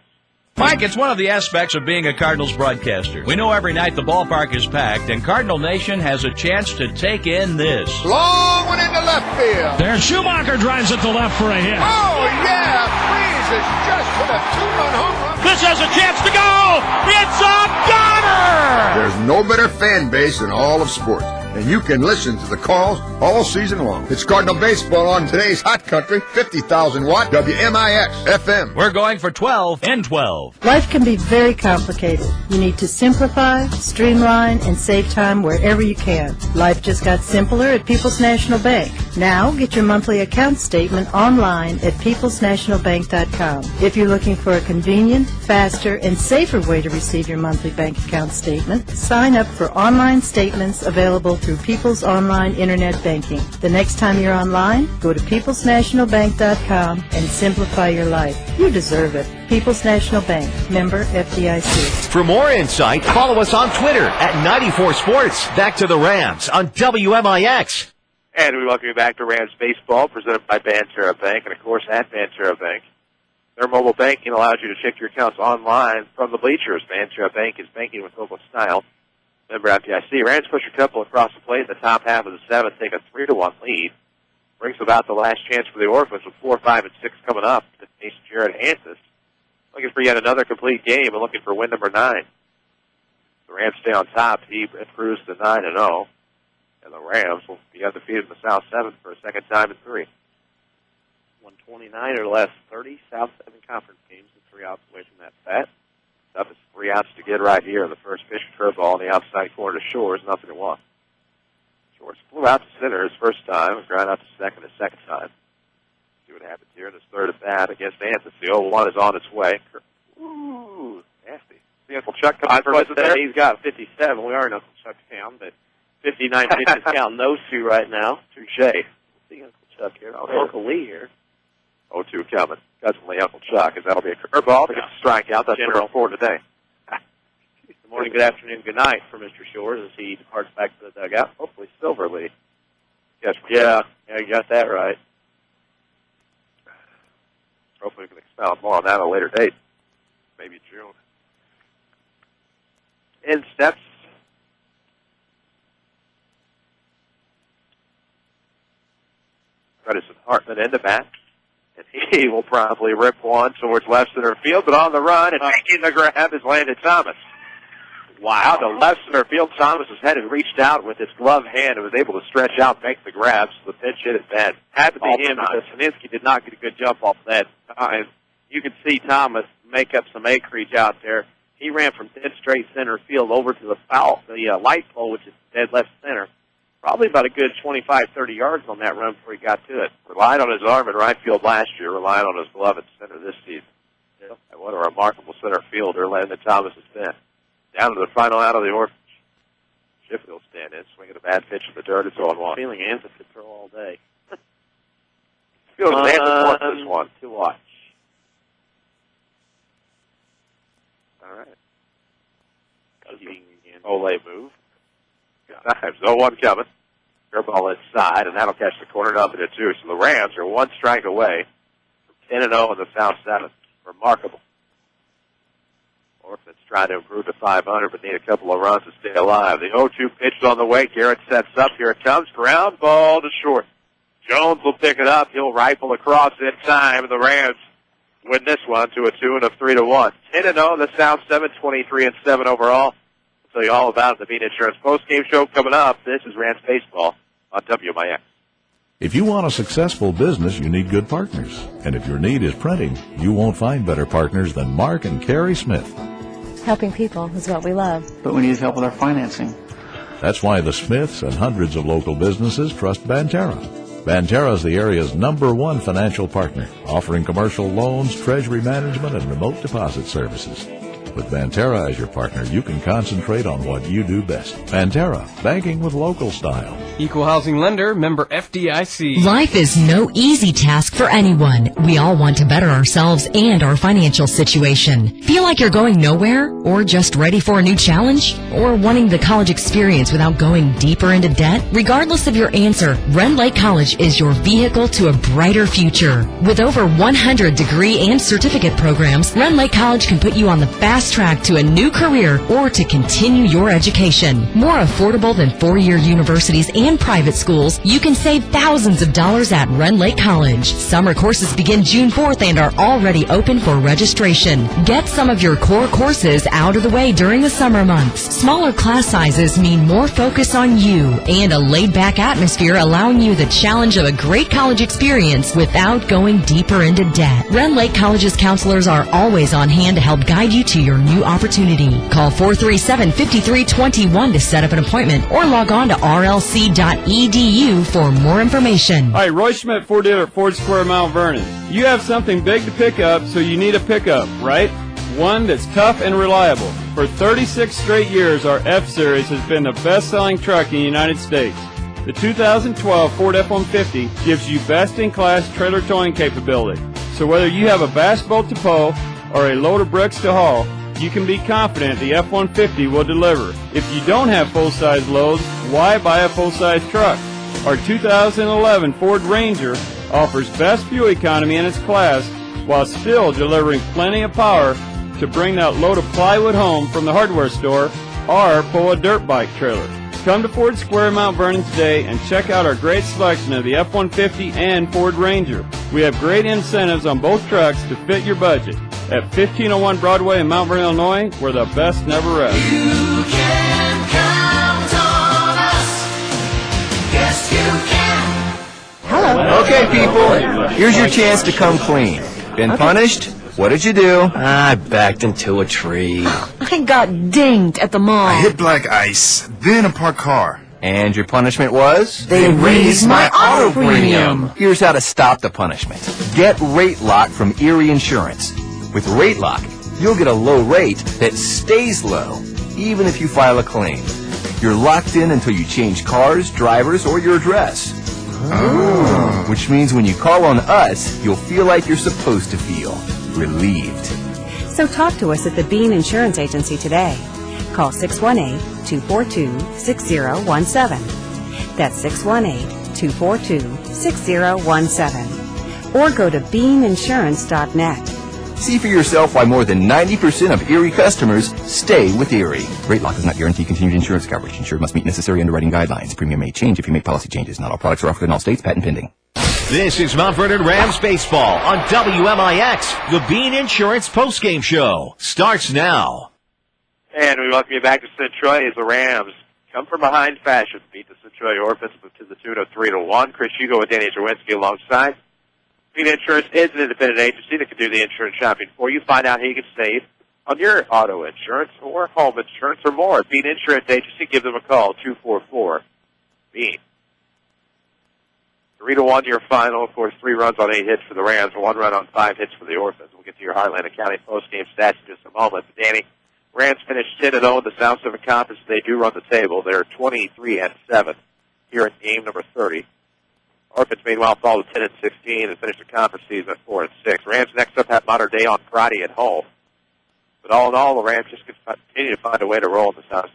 Mike, it's one of the aspects of being a Cardinals broadcaster. We know every night the ballpark is packed, and Cardinal Nation has a chance to take in this. Long one into left field. There, Schumacher drives it to left for a hit. Oh, yeah. Freeze has just hit a 2-run home run. This has a chance to go. It's a gunner. There's no better fan base in all of sports, and you can listen to the calls all season long. It's Cardinal Baseball on today's Hot Country, 50,000 watt WMIX FM. We're going for 12 and 12. Life can be very complicated. You need to simplify, streamline, and save time wherever you can. Life just got simpler at People's National Bank. Now, get your monthly account statement online at peoplesnationalbank.com. If you're looking for a convenient, faster, and safer way to receive your monthly bank account statement, sign up for online statements available through People's Online Internet Banking. The next time you're online, go to peoplesnationalbank.com and simplify your life. You deserve it. People's National Bank, member FDIC. For more insight, follow us on Twitter at 94 Sports. Back to the Rams on WMIX. And we welcome you back to Rams Baseball, presented by Banterra Bank, and of course at Banterra Bank. Their mobile banking allows you to check your accounts online from the bleachers. Banterra Bank is banking with mobile style. Member FDIC. Rams push a couple across the plate in the top half of the seventh, take a 3-1 lead. Brings about the last chance for the Orphans with 4, 5, and 6 coming up to face Jared Hansis. Looking for yet another complete game and looking for win number 9. The Rams stay on top. He improves to 9-0. And the Rams will be undefeated in the South 7th for a second time in 3. 129 or less, 30 South 7 conference games with 3 outs away from that bat. Up is 3 outs to get right here. The first pitch curveball on the outside corner to Shores, 0-1. Shores flew out to center his first time and ground out to second his second time. See what happens here in his third at bat against Anthony. The 0-1 is on its way. Ooh, nasty. See Uncle Chuck coming for us there? He's got 57. We are in Uncle Chuck's town, but 59 pitches counting those two right now. Touche. See Uncle Chuck here. Uncle Lee here. 0-2 coming. Cousin Lee, Uncle Chuck, as that'll be a curveball to get the strikeout. That's number 4 today. morning, good afternoon, good night for Mr. Shores as he departs back to the dugout. Hopefully silverly. Yes, yeah, you got that right. Hopefully we can expound more on that at a later date. Maybe June. In steps Edison Hartman in the bat. And he will probably rip one towards left center field, but on the run and making the grab is Landon Thomas. Wow, the left center field, Thomas's head had reached out with his glove hand and was able to stretch out and make the grab, so the pitch hit it bad. Had to be him because Czerwinski did not get a good jump off that time. You could see Thomas make up some acreage out there. He ran from dead straight center field over to the light pole, which is dead left center. Probably about a good 25, 30 yards on that run before he got to it. Relied on his arm in right field last year, relied on his glove at center this season. Yeah. And what a remarkable center fielder Landon Thomas has been. Down to the final out of the Orphans. Sheffield stand in, swinging a bad pitch in the dirt. It's 0-1. Feeling Anza could throw all day. Feels Anza wants this one to watch. All right. Ole move. Good times. 0-1 coming. Curveball inside, and that'll catch the corner up into 2. So the Rams are one strike away from 10-0 in the South 7th. Remarkable. Orphans trying to improve to 500, but need a couple of runs to stay alive. The 0-2 pitch is on the way. Garrett sets up. Here it comes. Ground ball to short. Jones will pick it up. He'll rifle across in time, and the Rams win this one to a 2 and a 3-1. 10-0 in the South 7, 23-7 overall. I'll tell you all about the Bean Insurance postgame show coming up. This is Rams Baseball on WMIX. If you want a successful business, you need good partners. And if your need is printing, you won't find better partners than Mark and Carrie Smith. Helping people is what we love. But we need help with our financing. That's why the Smiths and hundreds of local businesses trust Banterra. Banterra is the area's #1 financial partner, offering commercial loans, treasury management, and remote deposit services. With Banterra as your partner, you can concentrate on what you do best. Banterra, banking with local style. Equal housing lender, member FDIC. Life is no easy task for anyone. We all want to better ourselves and our financial situation. Feel like you're going nowhere? Or just ready for a new challenge? Or wanting the college experience without going deeper into debt? Regardless of your answer, Rend Lake College is your vehicle to a brighter future. With over 100 degree and certificate programs, Rend Lake College can put you on the fast track to a new career or to continue your education. More affordable than four-year universities and private schools, you can save thousands of dollars at Rend Lake College. Summer courses begin June 4th and are already open for registration. Get some of your core courses out of the way during the summer months. Smaller class sizes mean more focus on you and a laid-back atmosphere allowing you the challenge of a great college experience without going deeper into debt. Rend Lake College's counselors are always on hand to help guide you to your new opportunity. Call 437-5321 to set up an appointment or log on to rlc.edu for more information. Hi, Roy Schmidt, Ford dealer at Ford Square, Mount Vernon. You have something big to pick up, so you need a pickup, right? One that's tough and reliable. For 36 straight years, our F-Series has been the best-selling truck in the United States. The 2012 Ford F-150 gives you best-in-class trailer towing capability. So whether you have a bass boat to pull or a load of bricks to haul, you can be confident the F-150 will deliver. If you don't have full-size loads, why buy a full-size truck? Our 2011 Ford Ranger offers best fuel economy in its class while still delivering plenty of power to bring that load of plywood home from the hardware store or pull a dirt bike trailer. Come to Ford Square, Mount Vernon today and check out our great selection of the F-150 and Ford Ranger. We have great incentives on both trucks to fit your budget. At 1501 Broadway in Mount Vernon, Illinois, where the best never rests. You can count on us. Yes, you can. Hello. Okay, people, here's your chance to come clean. Been punished? What did you do? I backed into a tree. I got dinged at the mall. I hit black ice, then a parked car. And your punishment was? They raised my auto premium. Here's how to stop the punishment. Get Rate Lock from Erie Insurance. With Rate Lock, you'll get a low rate that stays low, even if you file a claim. You're locked in until you change cars, drivers, or your address. Oh. Which means when you call on us, you'll feel like you're supposed to feel. Relieved. So talk to us at the Bean Insurance Agency today. Call 618-242-6017. That's 618-242-6017. Or go to beaminsurance.net. See for yourself why more than 90% of Erie customers stay with Erie. Rate lock does not guarantee continued insurance coverage. Insured must meet necessary underwriting guidelines. Premium may change if you make policy changes. Not all products are offered in all states. Patent pending. This is Mount Vernon Rams Baseball on WMIX. The Bean Insurance postgame show starts now. And we welcome you back to Centralia as the Rams come from behind fashion, beat the Centralia Orphans to the tune of 3-1. Chris Hugo with Danny Czerwinski alongside. Bean Insurance is an independent agency that can do the insurance shopping for you. Find out how you can save on your auto insurance or home insurance or more. At Bean Insurance Agency, give them a call, 244-BEAN. 3-1 your final. Of course, 3 runs on 8 hits for the Rams, 1 run on 5 hits for the Orphans. We'll get to your Heartland County postgame stats in just a moment. But Danny, Rams finished 10-0 in the South Central Conference. They do run the table. They're 23-7 here in game number 30. Orphans, meanwhile, fall to 10-16 and finish the conference season at 4-6. Rams next up have Modern Day on Friday at home. But all in all, the Rams just continue to find a way to roll in the South.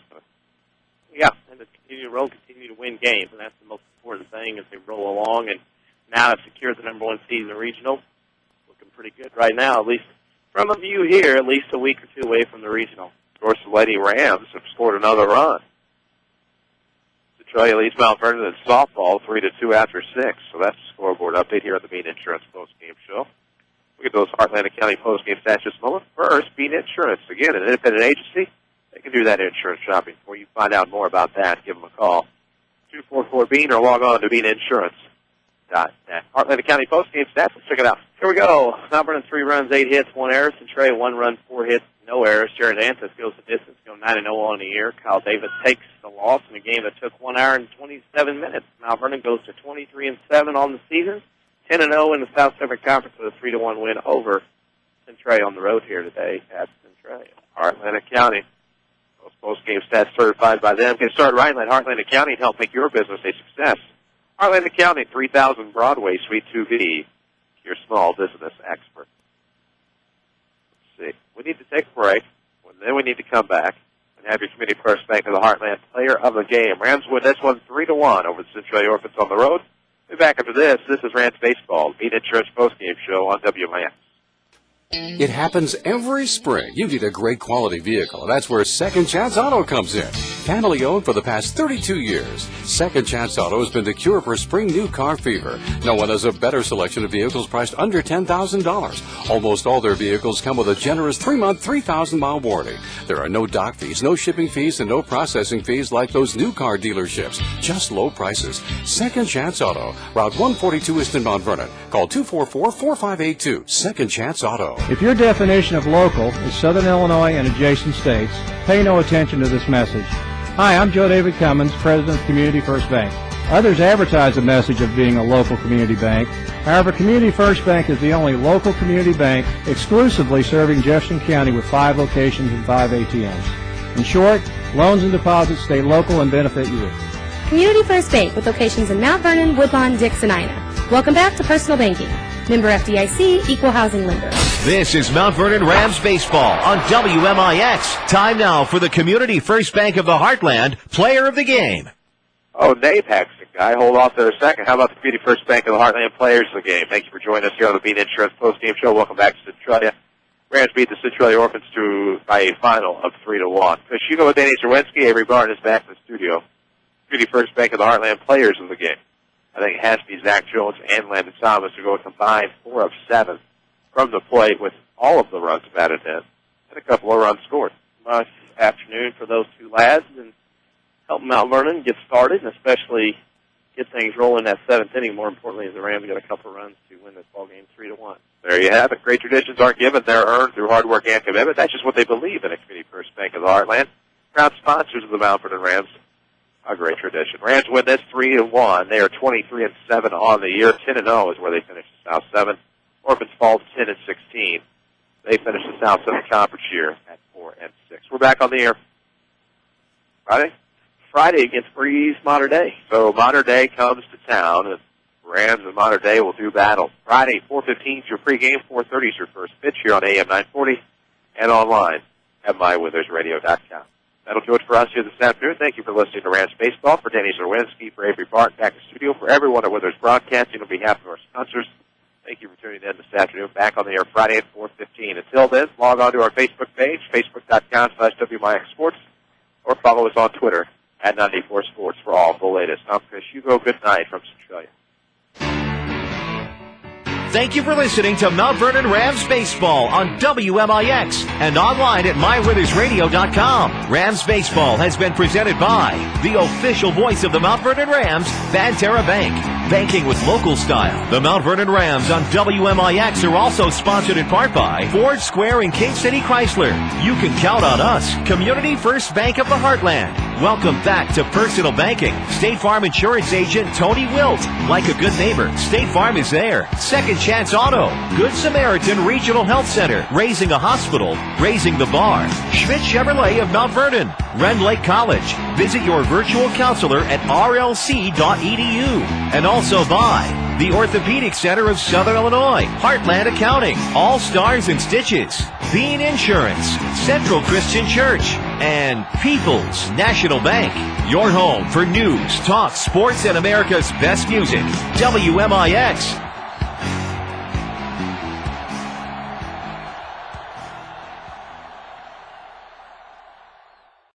Yeah, and to continue to roll, continue to win games, and that's the most important thing as they roll along. And now have secured the number 1 seed in the regional. Looking pretty good right now, at least from a view here, at least a week or 2 away from the regional. Of course, the Lady Rams have scored another run. Centralia leads Mount Vernon in softball 3-2 after 6. So that's the scoreboard update here on the Bean Insurance postgame show. We'll get those Heartland County postgame stats just a moment. First, Bean Insurance, again, an independent agency. They can do that insurance shopping for you. Find out more about that. Give them a call, 244-BEAN, or log on to beaninsurance.net. Heartland County postgame stats. Let's check it out. Here we go. Mount Vernon 3 runs, 8 hits, 1 error. Centralia 1 run, 4 hits, no errors. Jared Antis goes the distance, going 9-0 on the year. Kyle Davis takes the loss in a game that took 1 hour and 27 minutes. Mount Vernon goes to 23-7 on the season, 10-0 in the South Central Conference with a 3-1 win over Centralia on the road here today at Centralia. Heartland County. Those post-game stats certified by them. Get started right. Let Heartland County help make your business a success. Heartland County, 3000 Broadway, Suite 2B. Your small business expert. Let's see. We need to take a break. Then we need to come back and have your Community First Bank of the Heartland player of the game. Rams win this one 3-1 over the Centralia Orphans on the road. We'll be back after this. This is Rams Baseball, Bean Insurance postgame show on WMIX. It happens every spring. You need a great quality vehicle. That's where Second Chance Auto comes in. Family owned for the past 32 years. Second Chance Auto has been the cure for spring new car fever. No one has a better selection of vehicles priced under $10,000. Almost all their vehicles come with a generous 3-month, 3,000-mile warranty. There are no dock fees, no shipping fees, and no processing fees like those new car dealerships. Just low prices. Second Chance Auto. Route 142 East in Mount Vernon. Call 244-4582. Second Chance Auto. If your definition of local is Southern Illinois and adjacent states, pay no attention to this message. Hi, I'm Joe David Cummins, President of Community First Bank. Others advertise the message of being a local community bank. However, Community First Bank is the only local community bank exclusively serving Jefferson County with 5 locations and 5 ATMs. In short, loans and deposits stay local and benefit you. Community First Bank with locations in Mount Vernon, Woodlawn, Dix, and Ina. Welcome back to Personal Banking. Member FDIC, Equal Housing Lender. This is Mount Vernon Rams Baseball on WMIX. Time now for the Community First Bank of the Heartland Player of the Game. Oh, Dave Paxton, guy. Hold off there a second. How about the Community First Bank of the Heartland Players of the Game? Thank you for joining us here on the Bean Insurance Post-Game Show. Welcome back to Centralia. Rams beat the Centralia Orphans by a final of 3-1. Chris Hugo with Danny Czerwinski. Avery Barton is back in the studio. Community First Bank of the Heartland Players of the Game. I think it has to be Zach Jones and Landon Thomas who go a combined 4 of 7 from the plate with all of the runs batted in and a couple of runs scored. Nice afternoon for those two lads and help Mount Vernon get started and especially get things rolling that 7th inning. More importantly, as the Rams got a couple of runs to win this ball game 3-1. There you have it. Great traditions aren't given. They're earned through hard work and commitment. That's just what they believe in a Community First Bank of the Heartland. Proud sponsors of the Mount Vernon Rams. A great tradition. Rams win this 3-1. They are 23-7 on the year. 10-0 is where they finish the South 7. Orphans fall 10-16. They finish the South 7 Conference year at 4-6. We're back on the air. Friday against Breeze Modern Day. So Modern Day comes to town, and Rams and Modern Day will do battle. Friday, 4:15 is your pregame. 4:30 is your first pitch here on AM 940 and online at mywinthersradio.com. That'll do it for us here this afternoon. Thank you for listening to Rams Baseball. For Danny Czerwinski, for Avery Barton, back in the studio, for everyone at Withers Broadcasting, on behalf of our sponsors, thank you for tuning in this afternoon. Back on the air Friday at 4:15. Until then, log on to our Facebook page, facebook.com/WMIX Sports, or follow us on Twitter at 94 Sports for all the latest. I'm Chris Hugo. Good night from Centralia. Thank you for listening to Mount Vernon Rams Baseball on WMIX and online at mywithersradio.com. Rams Baseball has been presented by the official voice of the Mount Vernon Rams, Banterra Bank. Banking with local style. The Mount Vernon Rams on WMIX are also sponsored in part by Ford Square and King City Chrysler. You can count on us, Community First Bank of the Heartland. Welcome back to Personal Banking. State Farm Insurance Agent Tony Wilt. Like a good neighbor, State Farm is there. Second Chance Auto. Good Samaritan Regional Health Center. Raising a hospital. Raising the bar. Schmidt Chevrolet of Mount Vernon. Rend Lake College. Visit your virtual counselor at rlc.edu. And also by the Orthopedic Center of Southern Illinois, Heartland Accounting, All Stars and Stitches, Bean Insurance, Central Christian Church, and People's National Bank. Your home for news, talk, sports, and America's best music. WMIX.